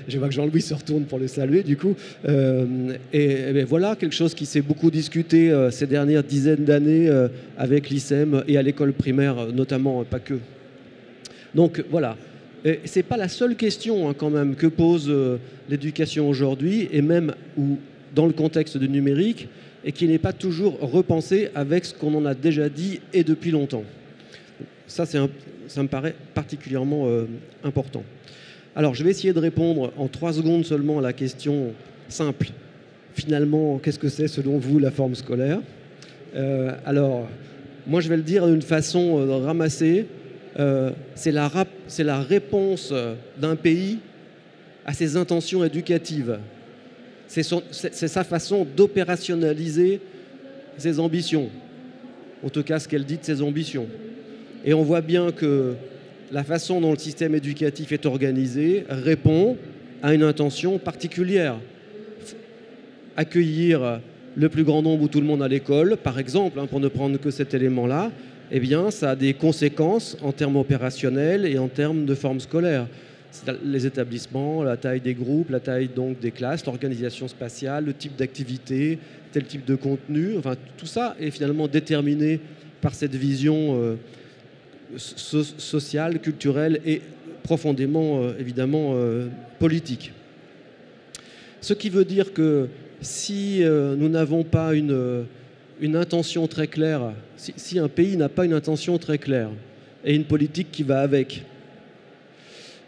je vois que Jean-Louis se retourne pour le saluer, du coup. Et bien voilà, quelque chose qui s'est beaucoup discuté ces dernières dizaines d'années avec l'ICEM et à l'école primaire, notamment, pas que. Donc voilà. Ce n'est pas la seule question hein, quand même que pose l'éducation aujourd'hui, et même dans le contexte du numérique, et qui n'est pas toujours repensée avec ce qu'on en a déjà dit et depuis longtemps. Ça me paraît particulièrement important. Alors je vais essayer de répondre en 3 secondes seulement à la question simple. Finalement, qu'est-ce que c'est selon vous la forme scolaire ? Alors, moi je vais le dire d'une façon ramassée. C'est la réponse d'un pays à ses intentions éducatives. C'est sa façon d'opérationnaliser ses ambitions. En tout cas, ce qu'elle dit de ses ambitions. Et on voit bien que la façon dont le système éducatif est organisé répond à une intention particulière. Accueillir le plus grand nombre ou tout le monde à l'école, par exemple, hein, pour ne prendre que cet élément-là, eh bien, ça a des conséquences en termes opérationnels et en termes de forme scolaire. Les établissements, la taille des groupes, la taille donc des classes, l'organisation spatiale, le type d'activité, tel type de contenu, enfin tout ça est finalement déterminé par cette vision sociale, culturelle et profondément évidemment politique. Ce qui veut dire que si nous n'avons pas une intention très claire, si un pays n'a pas une intention très claire et une politique qui va avec,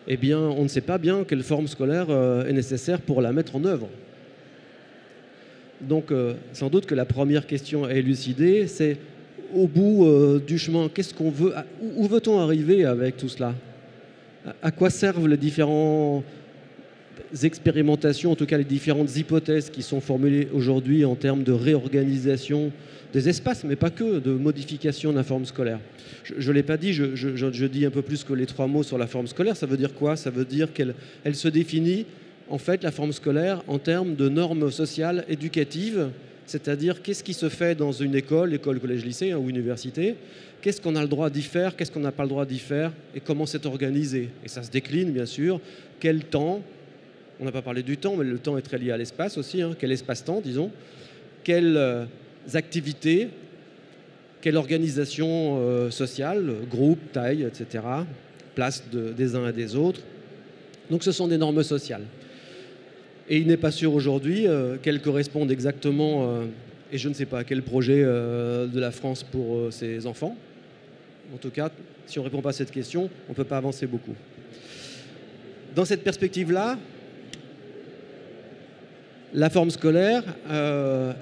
eh bien, on ne sait pas bien quelle forme scolaire est nécessaire pour la mettre en œuvre. Donc, sans doute que la première question à élucider, c'est au bout du chemin, qu'est-ce qu'on veut, où veut-on arriver avec tout cela ? À quoi servent les différentes expérimentations, en tout cas les différentes hypothèses qui sont formulées aujourd'hui en termes de réorganisation des espaces, mais pas que, de modification de la forme scolaire. Je ne l'ai pas dit, je dis un peu plus que les 3 mots sur la forme scolaire. Ça veut dire quoi ? Ça veut dire qu'elle se définit, en fait, la forme scolaire en termes de normes sociales éducatives, c'est-à-dire qu'est-ce qui se fait dans une école, collège, lycée hein, ou université, qu'est-ce qu'on a le droit d'y faire, qu'est-ce qu'on n'a pas le droit d'y faire, et comment c'est organisé. Et ça se décline, bien sûr, quel temps, on n'a pas parlé du temps, mais le temps est très lié à l'espace aussi, hein, quel espace-temps, disons, quelles activités, quelle organisation sociale, groupe, taille, etc., place des uns et des autres. Donc ce sont des normes sociales. Et il n'est pas sûr aujourd'hui qu'elles correspondent exactement, et je ne sais pas à quel projet de la France pour ses enfants. En tout cas, si on ne répond pas à cette question, on ne peut pas avancer beaucoup. Dans cette perspective-là, la forme scolaire,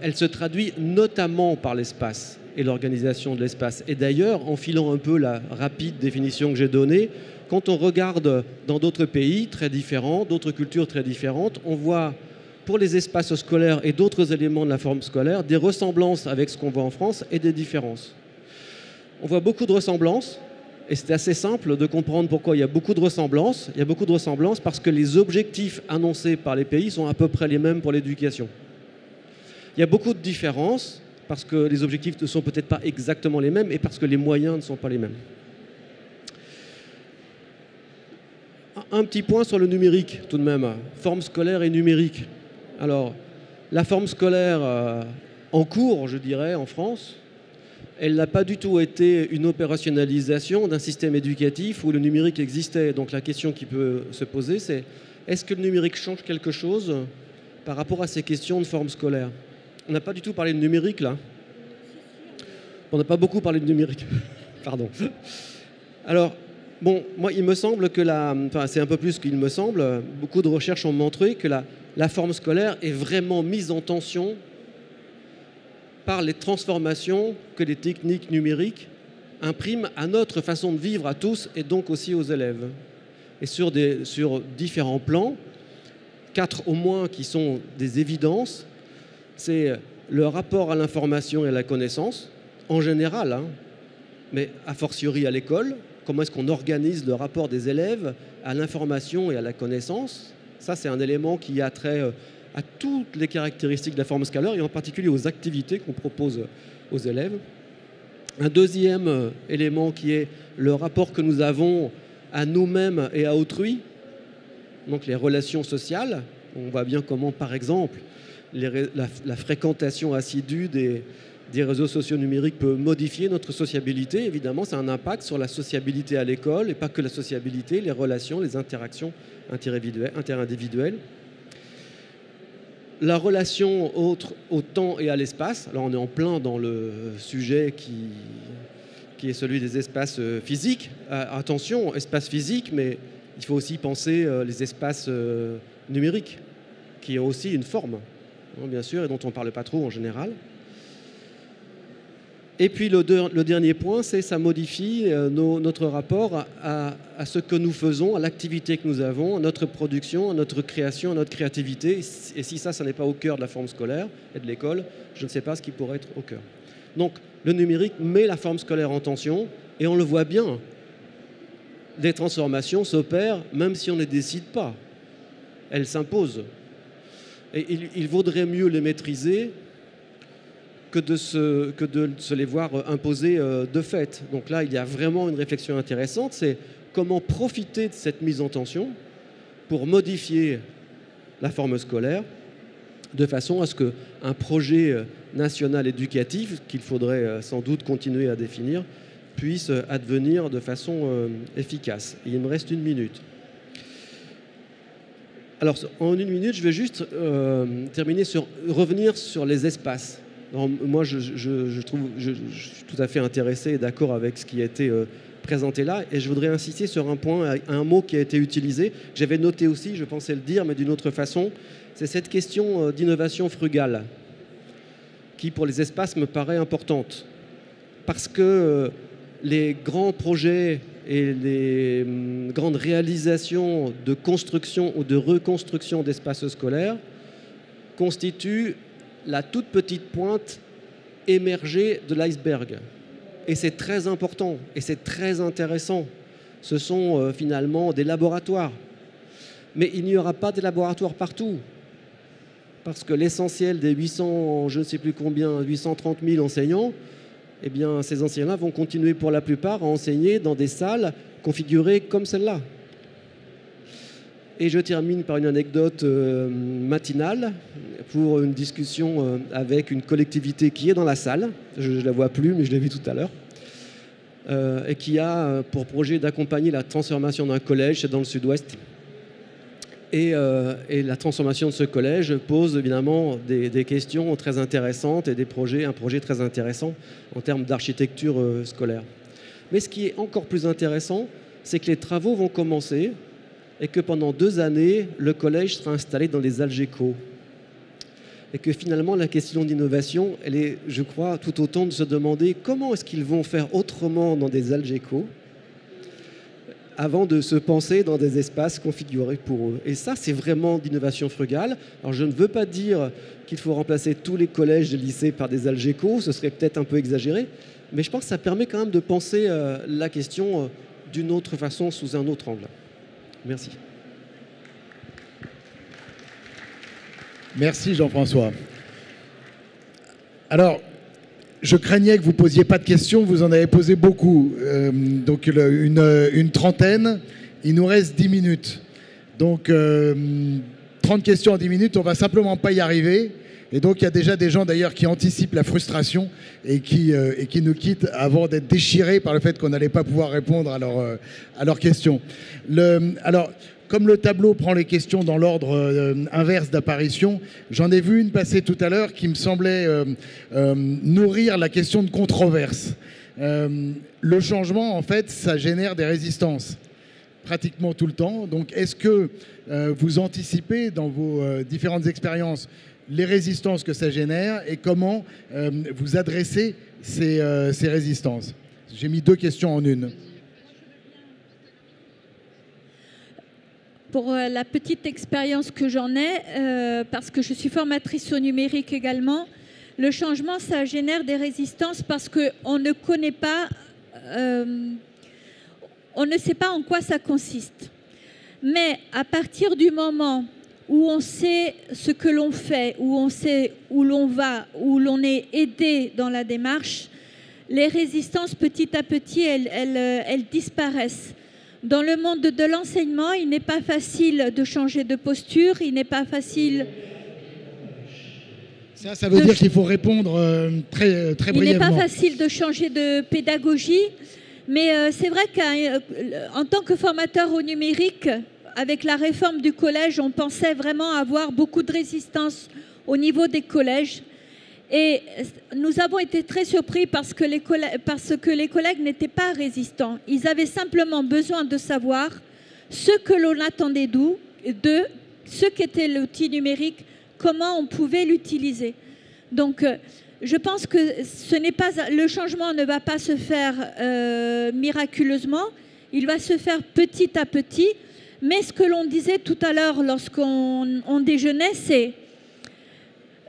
elle se traduit notamment par l'espace et l'organisation de l'espace. Et d'ailleurs, en filant un peu la rapide définition que j'ai donnée, quand on regarde dans d'autres pays très différents, d'autres cultures très différentes, on voit pour les espaces scolaires et d'autres éléments de la forme scolaire des ressemblances avec ce qu'on voit en France et des différences. On voit beaucoup de ressemblances, et c'est assez simple de comprendre pourquoi il y a beaucoup de ressemblances. Il y a beaucoup de ressemblances parce que les objectifs annoncés par les pays sont à peu près les mêmes pour l'éducation. Il y a beaucoup de différences parce que les objectifs ne sont peut-être pas exactement les mêmes et parce que les moyens ne sont pas les mêmes. Un petit point sur le numérique, tout de même. Forme scolaire et numérique. Alors, la forme scolaire en cours, je dirais, en France, elle n'a pas du tout été une opérationnalisation d'un système éducatif où le numérique existait. Donc la question qui peut se poser, c'est est-ce que le numérique change quelque chose par rapport à ces questions de forme scolaire ? On n'a pas du tout parlé de numérique, là. On n'a pas beaucoup parlé de numérique. Pardon. Alors, bon, moi, il me semble que c'est un peu plus qu'il me semble, beaucoup de recherches ont montré que la forme scolaire est vraiment mise en tension par les transformations que les techniques numériques impriment à notre façon de vivre à tous et donc aussi aux élèves. Et sur différents plans, 4 au moins qui sont des évidences, c'est le rapport à l'information et à la connaissance, en général, hein, mais a fortiori à l'école. Comment est-ce qu'on organise le rapport des élèves à l'information et à la connaissance ? Ça, c'est un élément qui a trait à toutes les caractéristiques de la forme scolaire et en particulier aux activités qu'on propose aux élèves. Un deuxième élément qui est le rapport que nous avons à nous-mêmes et à autrui, donc les relations sociales. On voit bien comment, par exemple, la fréquentation assidue des réseaux sociaux numériques peut modifier notre sociabilité. Évidemment, ça a un impact sur la sociabilité à l'école, et pas que la sociabilité, les relations, les interactions interindividuelles. La relation au temps et à l'espace. Alors on est en plein dans le sujet qui est celui des espaces physiques. Attention, espace physique, mais il faut aussi penser les espaces numériques, qui ont aussi une forme, hein, bien sûr, et dont on ne parle pas trop en général. Et puis le dernier point, c'est que ça modifie notre rapport à ce que nous faisons, à l'activité que nous avons, à notre production, à notre création, à notre créativité. Et si ça n'est pas au cœur de la forme scolaire et de l'école, je ne sais pas ce qui pourrait être au cœur. Donc le numérique met la forme scolaire en tension, et on le voit bien. Des transformations s'opèrent même si on ne les décide pas. Elles s'imposent. Et il vaudrait mieux les maîtriser que de se les voir imposer de fait. Donc là, il y a vraiment une réflexion intéressante, c'est comment profiter de cette mise en tension pour modifier la forme scolaire de façon à ce qu'un projet national éducatif, qu'il faudrait sans doute continuer à définir, puisse advenir de façon efficace. Il me reste 1 minute. Alors, en 1 minute, je vais juste revenir sur les espaces. Alors, moi, je suis tout à fait intéressé et d'accord avec ce qui a été présenté là, et je voudrais insister sur un point, un mot qui a été utilisé, que j'avais noté aussi, je pensais le dire, mais d'une autre façon, c'est cette question d'innovation frugale, qui pour les espaces me paraît importante, parce que les grands projets et les grandes réalisations de construction ou de reconstruction d'espaces scolaires constituent la toute petite pointe émergée de l'iceberg. Et c'est très important et c'est très intéressant. Ce sont finalement des laboratoires. Mais il n'y aura pas de laboratoires partout. Parce que l'essentiel des 800, je ne sais plus combien, 830 000 enseignants, eh bien, ces enseignants-là vont continuer pour la plupart à enseigner dans des salles configurées comme celle-là. Et je termine par une anecdote matinale pour une discussion avec une collectivité qui est dans la salle. Je ne la vois plus, mais je l'ai vue tout à l'heure. Et qui a pour projet d'accompagner la transformation d'un collège, c'est dans le sud-ouest. Et la transformation de ce collège pose évidemment des questions très intéressantes et un projet très intéressant en termes d'architecture scolaire. Mais ce qui est encore plus intéressant, c'est que les travaux vont commencer et que pendant 2 années, le collège sera installé dans les Algeco. Et que finalement, la question d'innovation, elle est, je crois, tout autant de se demander comment est-ce qu'ils vont faire autrement dans des Algeco avant de se penser dans des espaces configurés pour eux. Et ça, c'est vraiment d'innovation frugale. Alors, je ne veux pas dire qu'il faut remplacer tous les collèges et lycées par des Algeco, ce serait peut-être un peu exagéré, mais je pense que ça permet quand même de penser la question d'une autre façon, sous un autre angle. Merci. Merci Jean-François. Alors, je craignais que vous ne posiez pas de questions, vous en avez posé beaucoup. Donc une trentaine, il nous reste 10 minutes. Donc 30 questions en 10 minutes, on ne va simplement pas y arriver. Et donc il y a déjà des gens d'ailleurs qui anticipent la frustration et qui nous quittent avant d'être déchirés par le fait qu'on n'allait pas pouvoir répondre à leurs questions. Alors, comme le tableau prend les questions dans l'ordre inverse d'apparition, j'en ai vu une passer tout à l'heure qui me semblait nourrir la question de controverse. Le changement, en fait, ça génère des résistances pratiquement tout le temps. Donc, est-ce que vous anticipez dans vos différentes expériences les résistances que ça génère et comment vous adressez ces résistances? J'ai mis 2 questions en une. Pour la petite expérience que j'en ai, parce que je suis formatrice au numérique également, le changement, ça génère des résistances parce qu'on ne connaît pas, on ne sait pas en quoi ça consiste. Mais à partir du moment où on sait ce que l'on fait, où on sait où l'on va, où l'on est aidé dans la démarche, les résistances, petit à petit, elles disparaissent. Dans le monde de l'enseignement, il n'est pas facile de changer de posture, il n'est pas facile... Ça veut dire qu'il faut répondre très brièvement. Il n'est pas facile de changer de pédagogie, mais c'est vrai qu'en tant que formateur au numérique, avec la réforme du collège, on pensait vraiment avoir beaucoup de résistance au niveau des collèges. Et nous avons été très surpris parce que les collègues n'étaient pas résistants. Ils avaient simplement besoin de savoir ce que l'on attendait d'eux, ce qu'était l'outil numérique, comment on pouvait l'utiliser. Donc, je pense que le changement ne va pas se faire miraculeusement, il va se faire petit à petit. Mais ce que l'on disait tout à l'heure lorsqu'on déjeunait, c'est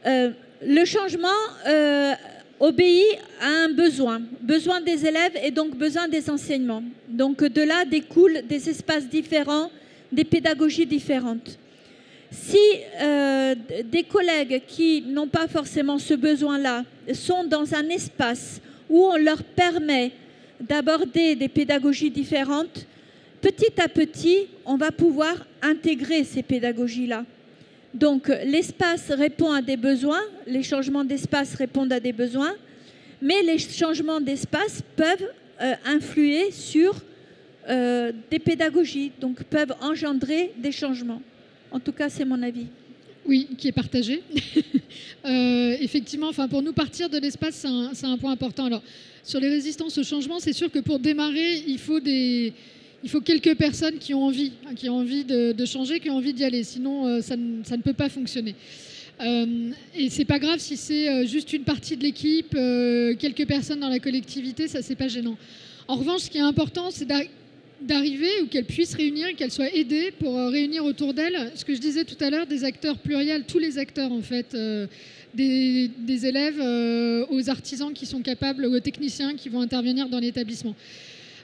le changement obéit à un besoin des élèves et donc besoin des enseignements. Donc de là découlent des espaces différents, des pédagogies différentes. Si des collègues qui n'ont pas forcément ce besoin-là sont dans un espace où on leur permet d'aborder des pédagogies différentes, petit à petit, on va pouvoir intégrer ces pédagogies-là. Donc l'espace répond à des besoins, les changements d'espace répondent à des besoins, mais les changements d'espace peuvent influer sur des pédagogies, donc peuvent engendrer des changements. En tout cas, c'est mon avis. Oui, qui est partagé. Effectivement, pour nous, partir de l'espace, c'est un point important. Alors, sur les résistances au changement, c'est sûr que pour démarrer, il faut quelques personnes qui ont envie de changer, qui ont envie d'y aller. Sinon, ça ne peut pas fonctionner. Et c'est pas grave si c'est juste une partie de l'équipe, quelques personnes dans la collectivité, ça, c'est pas gênant. En revanche, ce qui est important, c'est d'arriver ou qu'elle puisse réunir, qu'elle soit aidée pour réunir autour d'elle, ce que je disais tout à l'heure, des acteurs pluriels, tous les acteurs en fait, des élèves aux artisans qui sont capables, aux techniciens qui vont intervenir dans l'établissement.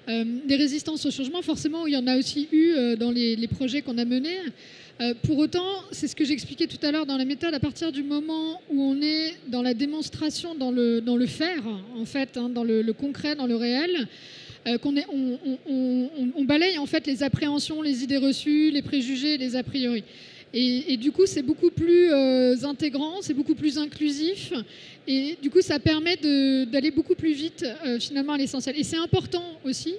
Des résistances au changement, forcément, il y en a aussi eu dans les projets qu'on a menés. Pour autant, c'est ce que j'expliquais tout à l'heure dans la méthode, à partir du moment où on est dans la démonstration, dans le faire, en fait, dans le concret, dans le réel, on balaye en fait les appréhensions, les idées reçues, les préjugés, les a priori. Et du coup, c'est beaucoup plus intégrant, c'est beaucoup plus inclusif. Et du coup, ça permet d'aller beaucoup plus vite finalement à l'essentiel. Et c'est important aussi,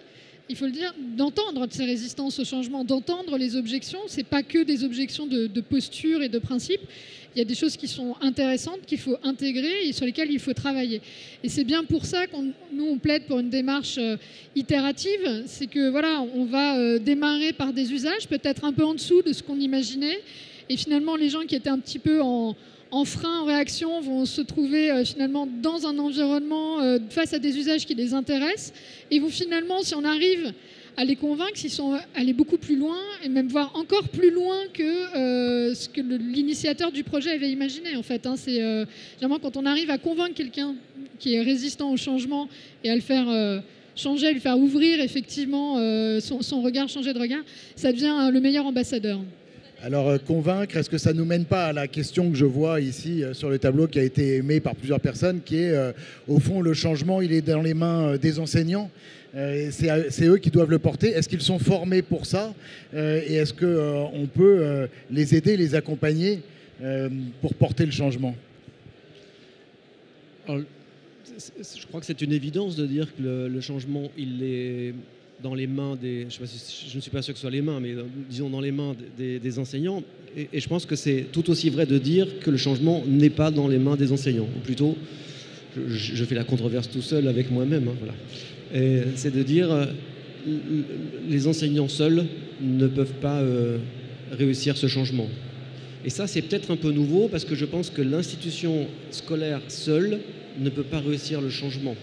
il faut le dire, d'entendre ces résistances au changement, d'entendre les objections. Ce n'est pas que des objections de posture et de principe. Il y a des choses qui sont intéressantes, qu'il faut intégrer et sur lesquelles il faut travailler. Et c'est bien pour ça nous, on plaide pour une démarche itérative. C'est que voilà, on va démarrer par des usages, peut-être un peu en dessous de ce qu'on imaginait. Et finalement, les gens qui étaient un petit peu en frein, en réaction, vont se trouver finalement dans un environnement face à des usages qui les intéressent. Et vont finalement, si on arrive à les convaincre, s'ils sont allés beaucoup plus loin, et même voir encore plus loin que ce que l'initiateur du projet avait imaginé, en fait. C'est généralement quand on arrive à convaincre quelqu'un qui est résistant au changement et à le faire changer, à lui faire ouvrir effectivement son regard, changer de regard, ça devient le meilleur ambassadeur. Alors, convaincre, est-ce que ça ne nous mène pas à la question que je vois ici sur le tableau qui a été émis par plusieurs personnes, qui est, au fond, le changement, il est dans les mains des enseignants. C'est eux qui doivent le porter. Est-ce qu'ils sont formés pour ça et est-ce qu'on peut les aider, les accompagner pour porter le changement? Alors, je crois que c'est une évidence de dire que le changement, il est dans les mains des... Je ne suis pas sûr que ce soit les mains, mais disons dans les mains des enseignants. Et je pense que c'est tout aussi vrai de dire que le changement n'est pas dans les mains des enseignants. Ou plutôt, je fais la controverse tout seul avec moi-même. Voilà. C'est de dire les enseignants seuls ne peuvent pas réussir ce changement. Et ça, c'est peut-être un peu nouveau parce que je pense que l'institution scolaire seule ne peut pas réussir le changement.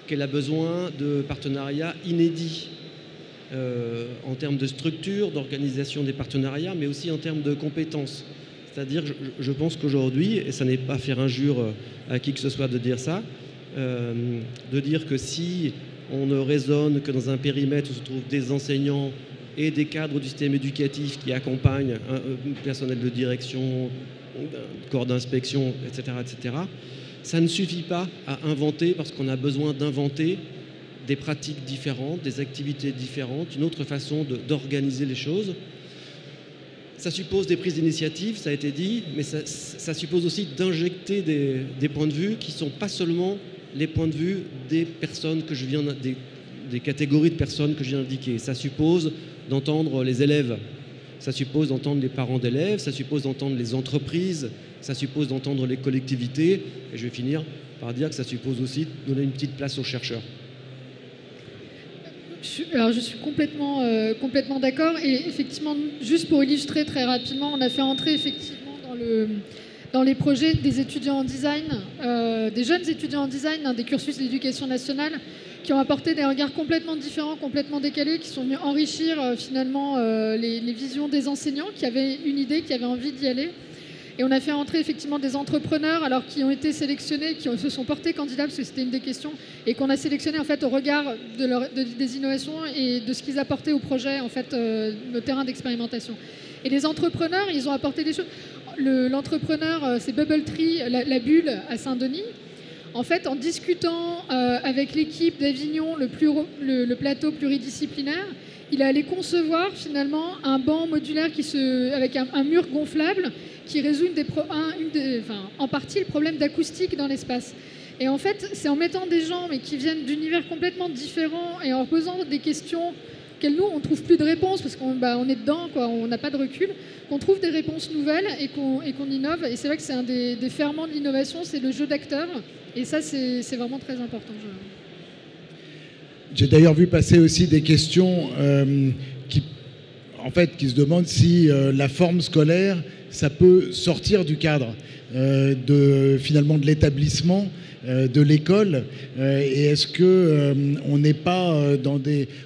Qu'elle a besoin de partenariats inédits en termes de structure, d'organisation des partenariats, mais aussi en termes de compétences. C'est-à-dire, je pense qu'aujourd'hui, et ça n'est pas faire injure à qui que ce soit de dire ça, de dire que si on ne raisonne que dans un périmètre où se trouvent des enseignants et des cadres du système éducatif qui accompagnent un personnel de direction, corps d'inspection, etc., ça ne suffit pas à inventer parce qu'on a besoin d'inventer des pratiques différentes, des activités différentes, une autre façon d'organiser les choses. Ça suppose des prises d'initiative, ça a été dit, mais ça suppose aussi d'injecter des points de vue qui ne sont pas seulement les points de vue des personnes que je viens des catégories de personnes que je viens d'indiquer. Ça suppose d'entendre les élèves, ça suppose d'entendre les parents d'élèves, ça suppose d'entendre les entreprises, ça suppose d'entendre les collectivités, et je vais finir par dire que ça suppose aussi de donner une petite place aux chercheurs. Alors je suis complètement d'accord, et effectivement, juste pour illustrer très rapidement, on a fait entrer effectivement dans les projets des étudiants en design, des jeunes étudiants en design, des cursus de l'éducation nationale, qui ont apporté des regards complètement différents, complètement décalés, qui sont venus enrichir finalement les visions des enseignants qui avaient une idée, qui avaient envie d'y aller. Et on a fait entrer effectivement des entrepreneurs, alors qui ont été sélectionnés, qui se sont portés candidats, parce que c'était une des questions, et qu'on a sélectionné en fait au regard des innovations et de ce qu'ils apportaient au projet, en fait, nos terrains d'expérimentation. Et les entrepreneurs, ils ont apporté des choses. L'entrepreneur, c'est Bubble Tree, la bulle à Saint-Denis. En fait, en discutant avec l'équipe d'Avignon, le plateau pluridisciplinaire, il est allé concevoir finalement un banc modulaire avec un mur gonflable qui résout en partie le problème d'acoustique dans l'espace. Et en fait, c'est en mettant des gens mais qui viennent d'univers complètement différents et en posant des questions auxquelles nous, on ne trouve plus de réponses parce qu'on est dedans, quoi, on n'a pas de recul, qu'on trouve des réponses nouvelles et qu'on innove. Et c'est vrai que c'est un des ferments de l'innovation, c'est le jeu d'acteurs. Et ça, c'est vraiment très important. J'ai d'ailleurs vu passer aussi des questions qui se demandent si la forme scolaire, ça peut sortir du cadre finalement de l'établissement, de l'école. Et est-ce qu'on n'est pas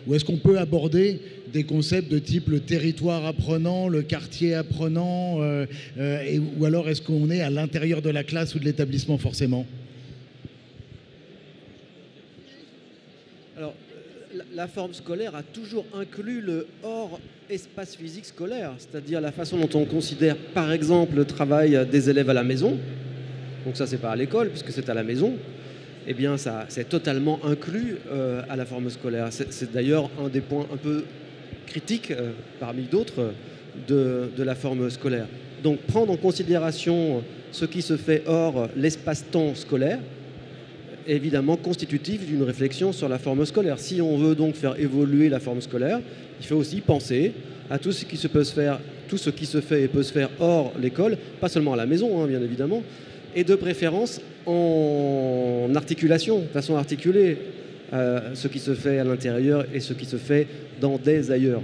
ou est-ce qu'on peut aborder des concepts de type le territoire apprenant, le quartier apprenant, ou alors est-ce qu'on est à l'intérieur de la classe ou de l'établissement forcément ? Alors, la forme scolaire a toujours inclus le hors espace physique scolaire, c'est-à-dire la façon dont on considère, par exemple, le travail des élèves à la maison. Donc ça, c'est pas à l'école, puisque c'est à la maison. Eh bien, ça, c'est totalement inclus à la forme scolaire. C'est d'ailleurs un des points un peu critiques, parmi d'autres, de la forme scolaire. Donc, prendre en considération ce qui se fait hors l'espace-temps scolaire, évidemment constitutif d'une réflexion sur la forme scolaire. Si on veut donc faire évoluer la forme scolaire, il faut aussi penser à tout ce qui se fait et peut se faire hors l'école, pas seulement à la maison, hein, bien évidemment, et de préférence en articulation, de façon articulée, ce qui se fait à l'intérieur et ce qui se fait dans des ailleurs.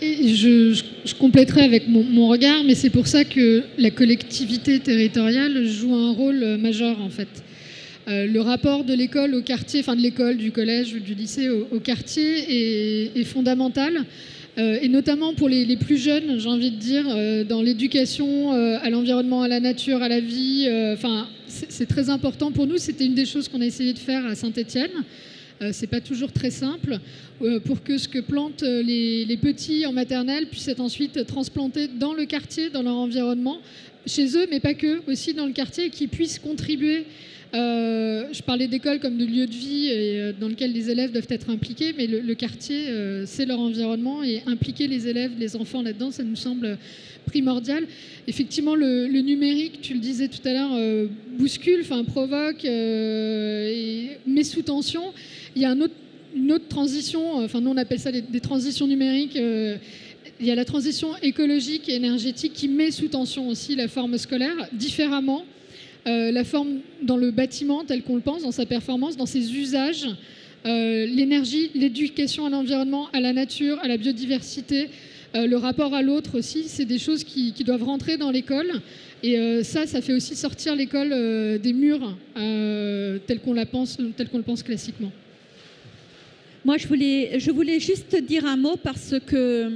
Et je compléterai avec mon regard, mais c'est pour ça que la collectivité territoriale joue un rôle majeur en fait. Le rapport de l'école au quartier, enfin de l'école, du collège, du lycée au quartier est fondamental. Et notamment pour les plus jeunes, j'ai envie de dire, dans l'éducation à l'environnement, à la nature, à la vie. C'est très important pour nous. C'était une des choses qu'on a essayé de faire à Saint-Étienne. C'est pas toujours très simple pour que ce que plantent les petits en maternelle puisse être ensuite transplanté dans le quartier, dans leur environnement, chez eux, mais pas que, aussi dans le quartier, et qu'ils puissent contribuer. Je parlais d'école comme de lieu de vie et dans lequel les élèves doivent être impliqués, mais le quartier, c'est leur environnement, et impliquer les élèves, les enfants là-dedans, ça nous semble primordial. Effectivement, le numérique, tu le disais tout à l'heure, bouscule, provoque et met sous tension. Il y a une autre transition, nous on appelle ça des transitions numériques. Il y a la transition écologique et énergétique qui met sous tension aussi la forme scolaire différemment. La forme dans le bâtiment tel qu'on le pense, dans sa performance, dans ses usages, l'énergie, l'éducation à l'environnement, à la nature, à la biodiversité, le rapport à l'autre aussi, c'est des choses qui doivent rentrer dans l'école. Et ça fait aussi sortir l'école des murs tel qu'on le pense classiquement. Moi, je voulais juste dire un mot parce que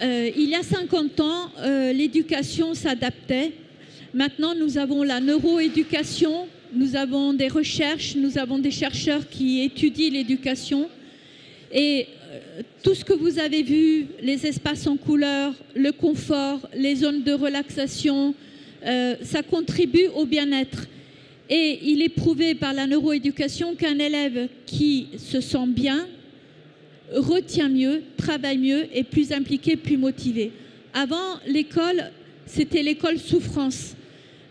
il y a 50 ans, l'éducation s'adaptait. Maintenant, nous avons la neuroéducation, nous avons des recherches, nous avons des chercheurs qui étudient l'éducation. Et tout ce que vous avez vu, les espaces en couleur, le confort, les zones de relaxation, ça contribue au bien-être. Et il est prouvé par la neuroéducation qu'un élève qui se sent bien retient mieux, travaille mieux, est plus impliqué, plus motivé. Avant, l'école, c'était l'école souffrance.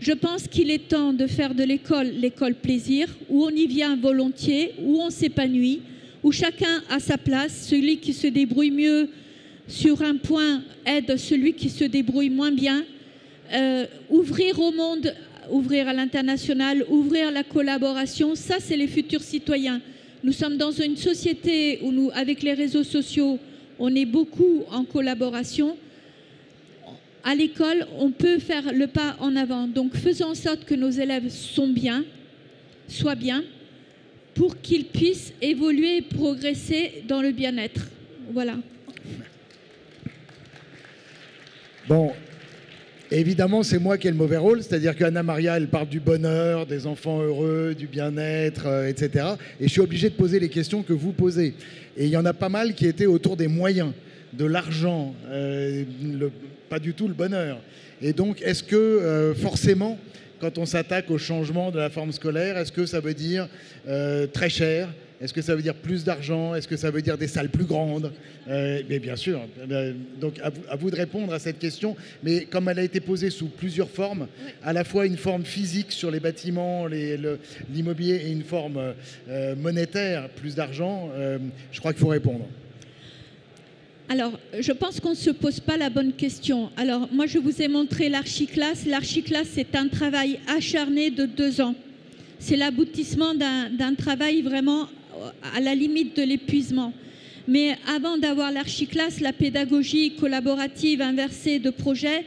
Je pense qu'il est temps de faire de l'école plaisir, où on y vient volontiers, où on s'épanouit, où chacun a sa place. Celui qui se débrouille mieux sur un point aide celui qui se débrouille moins bien. Ouvrir au monde, ouvrir à l'international, ouvrir la collaboration, ça c'est les futurs citoyens. Nous sommes dans une société où avec les réseaux sociaux, on est beaucoup en collaboration. À l'école, on peut faire le pas en avant. Donc faisons en sorte que nos élèves soient bien, pour qu'ils puissent évoluer et progresser dans le bien-être. Voilà. Bon, évidemment, c'est moi qui ai le mauvais rôle, c'est-à-dire qu'Anna Maria, elle parle du bonheur, des enfants heureux, du bien-être, etc. Et je suis obligé de poser les questions que vous posez. Et il y en a pas mal qui étaient autour des moyens, de l'argent, pas du tout le bonheur. Et donc, est-ce que forcément, quand on s'attaque au changement de la forme scolaire, est-ce que ça veut dire très cher ? Est-ce que ça veut dire plus d'argent ? Est-ce que ça veut dire des salles plus grandes ? Mais bien sûr. Donc, à vous de répondre à cette question. Mais comme elle a été posée sous plusieurs formes, à la fois une forme physique sur les bâtiments, l'immobilier, et une forme monétaire, plus d'argent, je crois qu'il faut répondre. Alors, je pense qu'on ne se pose pas la bonne question. Alors, moi, je vous ai montré l'archiclasse. L'archiclasse, c'est un travail acharné de 2 ans. C'est l'aboutissement d'un travail vraiment à la limite de l'épuisement. Mais avant d'avoir l'archiclasse, la pédagogie collaborative inversée de projet,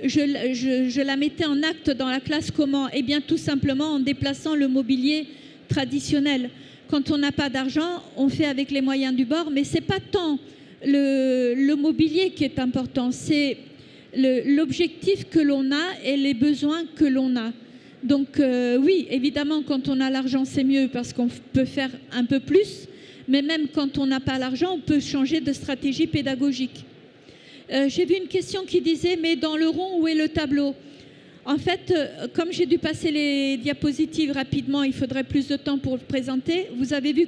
je la mettais en acte dans la classe comment ? Eh bien, tout simplement en déplaçant le mobilier traditionnel. Quand on n'a pas d'argent, on fait avec les moyens du bord, mais ce n'est pas tant le mobilier qui est important, c'est l'objectif que l'on a et les besoins que l'on a. Donc oui, évidemment, quand on a l'argent, c'est mieux parce qu'on peut faire un peu plus, mais même quand on n'a pas l'argent, on peut changer de stratégie pédagogique. J'ai vu une question qui disait, mais dans le rond, où est le tableau ? En fait, comme j'ai dû passer les diapositives rapidement, il faudrait plus de temps pour le présenter. Vous avez vu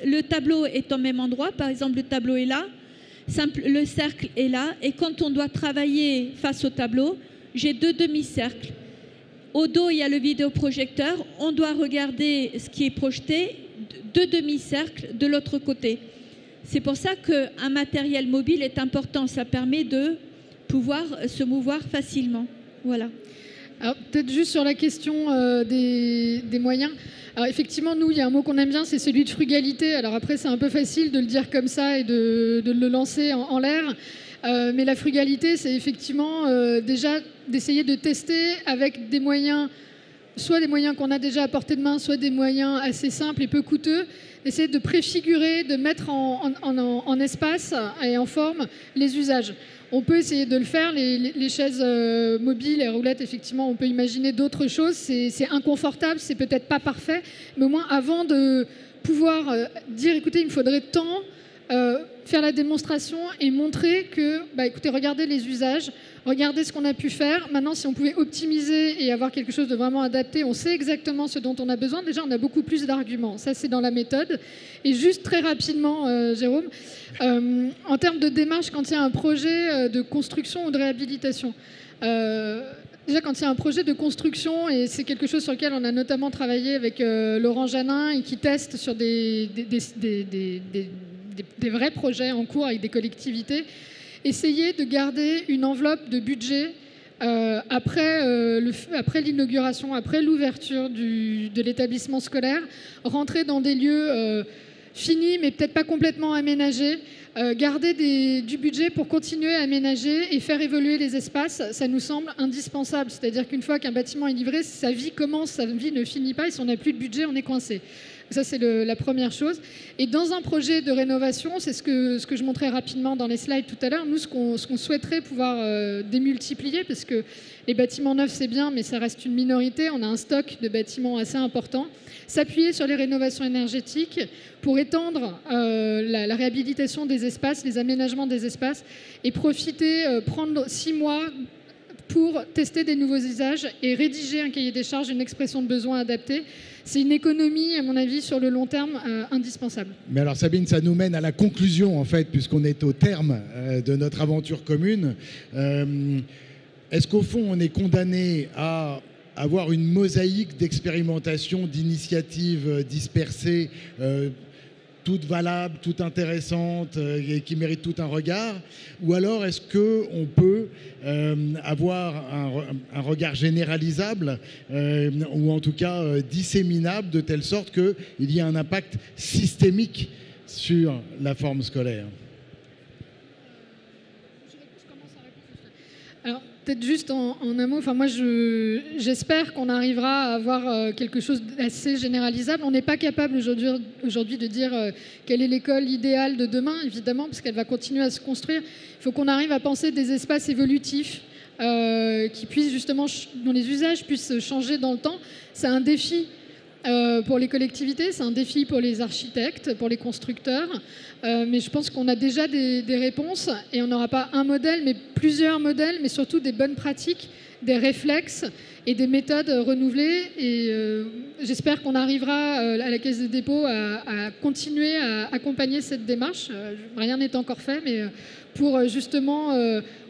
le tableau est au même endroit, par exemple, le tableau est là. Le cercle est là, et quand on doit travailler face au tableau, j'ai 2 demi-cercles. Au dos, il y a le vidéoprojecteur. On doit regarder ce qui est projeté, 2 demi-cercles de l'autre côté. C'est pour ça qu'un matériel mobile est important. Ça permet de pouvoir se mouvoir facilement. Voilà. Alors, peut-être juste sur la question des moyens. Alors effectivement, nous, il y a un mot qu'on aime bien, c'est celui de frugalité. Alors après, c'est un peu facile de le dire comme ça et de le lancer en l'air. Mais la frugalité, c'est effectivement déjà d'essayer de tester avec des moyens, soit des moyens qu'on a déjà à portée de main, soit des moyens assez simples et peu coûteux, d'essayer de préfigurer, de mettre en espace et en forme les usages. On peut essayer de le faire, les chaises mobiles, les roulettes, effectivement, on peut imaginer d'autres choses. C'est inconfortable, c'est peut-être pas parfait, mais au moins avant de pouvoir dire, écoutez, il me faudrait tant, faire la démonstration et montrer que, écoutez, regardez les usages, regardez ce qu'on a pu faire. Maintenant, si on pouvait optimiser et avoir quelque chose de vraiment adapté, on sait exactement ce dont on a besoin. Déjà, on a beaucoup plus d'arguments. Ça, c'est dans la méthode. Et juste très rapidement, Jérôme, en termes de démarche, quand il y a un projet de construction ou de réhabilitation, déjà, quand il y a un projet de construction, et c'est quelque chose sur lequel on a notamment travaillé avec Laurent Janin et qui teste sur des vrais projets en cours avec des collectivités, essayer de garder une enveloppe de budget après l'inauguration, après l'ouverture de l'établissement scolaire, rentrer dans des lieux finis mais peut-être pas complètement aménagés, garder du budget pour continuer à aménager et faire évoluer les espaces, ça nous semble indispensable. C'est-à-dire qu'une fois qu'un bâtiment est livré, sa vie commence, sa vie ne finit pas, et si on n'a plus de budget, on est coincé. Ça, c'est la première chose. Et dans un projet de rénovation, c'est ce que je montrais rapidement dans les slides tout à l'heure, nous, ce qu'on souhaiterait pouvoir démultiplier, parce que les bâtiments neufs, c'est bien, mais ça reste une minorité. On a un stock de bâtiments assez important. S'appuyer sur les rénovations énergétiques pour étendre la réhabilitation des espaces, les aménagements des espaces, et profiter, prendre 6 mois, pour tester des nouveaux usages et rédiger un cahier des charges, une expression de besoin adaptée. C'est une économie, à mon avis, sur le long terme, indispensable. Mais alors Sabine, ça nous mène à la conclusion, en fait, puisqu'on est au terme de notre aventure commune. Est-ce qu'au fond, on est condamné à avoir une mosaïque d'expérimentations, d'initiatives dispersées, toutes valables, toutes intéressantes et qui méritent tout un regard? Ou alors est-ce qu'on peut avoir un regard généralisable ou en tout cas disséminable de telle sorte qu'il y ait un impact systémique sur la forme scolaire? Alors, peut-être juste en un mot, moi j'espère qu'on arrivera à avoir quelque chose d'assez généralisable. On n'est pas capable aujourd'hui de dire quelle est l'école idéale de demain, évidemment, parce qu'elle va continuer à se construire. Il faut qu'on arrive à penser des espaces évolutifs qui puissent justement, dont les usages puissent changer dans le temps. C'est un défi pour les collectivités, c'est un défi pour les architectes, pour les constructeurs, mais je pense qu'on a déjà des réponses et on n'aura pas un modèle, mais plusieurs modèles, mais surtout des bonnes pratiques, des réflexes et des méthodes renouvelées. Et j'espère qu'on arrivera à la Caisse des dépôts à continuer à accompagner cette démarche. Rien n'est encore fait, mais pour justement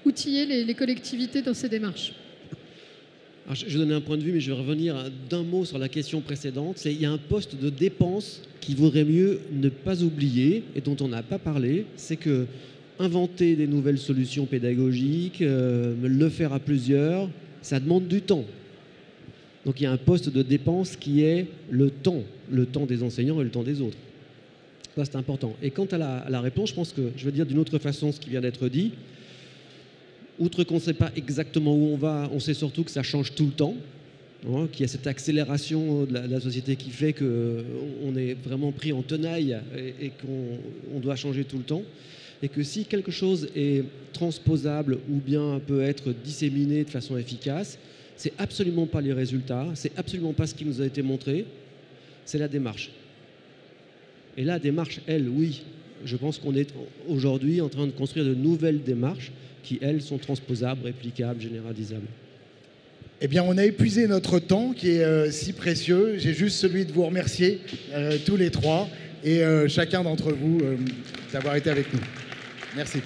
outiller les collectivités dans ces démarches. Alors, je vais donner un point de vue, mais je vais revenir d'un mot sur la question précédente. Il y a un poste de dépense qu'il vaudrait mieux ne pas oublier et dont on n'a pas parlé. C'est que inventer des nouvelles solutions pédagogiques, le faire à plusieurs, ça demande du temps. Donc il y a un poste de dépense qui est le temps des enseignants et le temps des autres. Ça, c'est important. Et quant à la réponse, je pense que je vais dire d'une autre façon ce qui vient d'être dit. Outre qu'on ne sait pas exactement où on va, on sait surtout que ça change tout le temps, hein, qu'il y a cette accélération de la société qui fait qu'on est vraiment pris en tenaille et qu'on doit changer tout le temps. Et que si quelque chose est transposable ou bien peut être disséminé de façon efficace, c'est absolument pas les résultats, c'est absolument pas ce qui nous a été montré, c'est la démarche. Et la démarche, elle, oui, je pense qu'on est aujourd'hui en train de construire de nouvelles démarches qui, elles, sont transposables, réplicables, généralisables. Eh bien, on a épuisé notre temps qui est si précieux. J'ai juste celui de vous remercier tous les trois et chacun d'entre vous d'avoir été avec nous. Merci.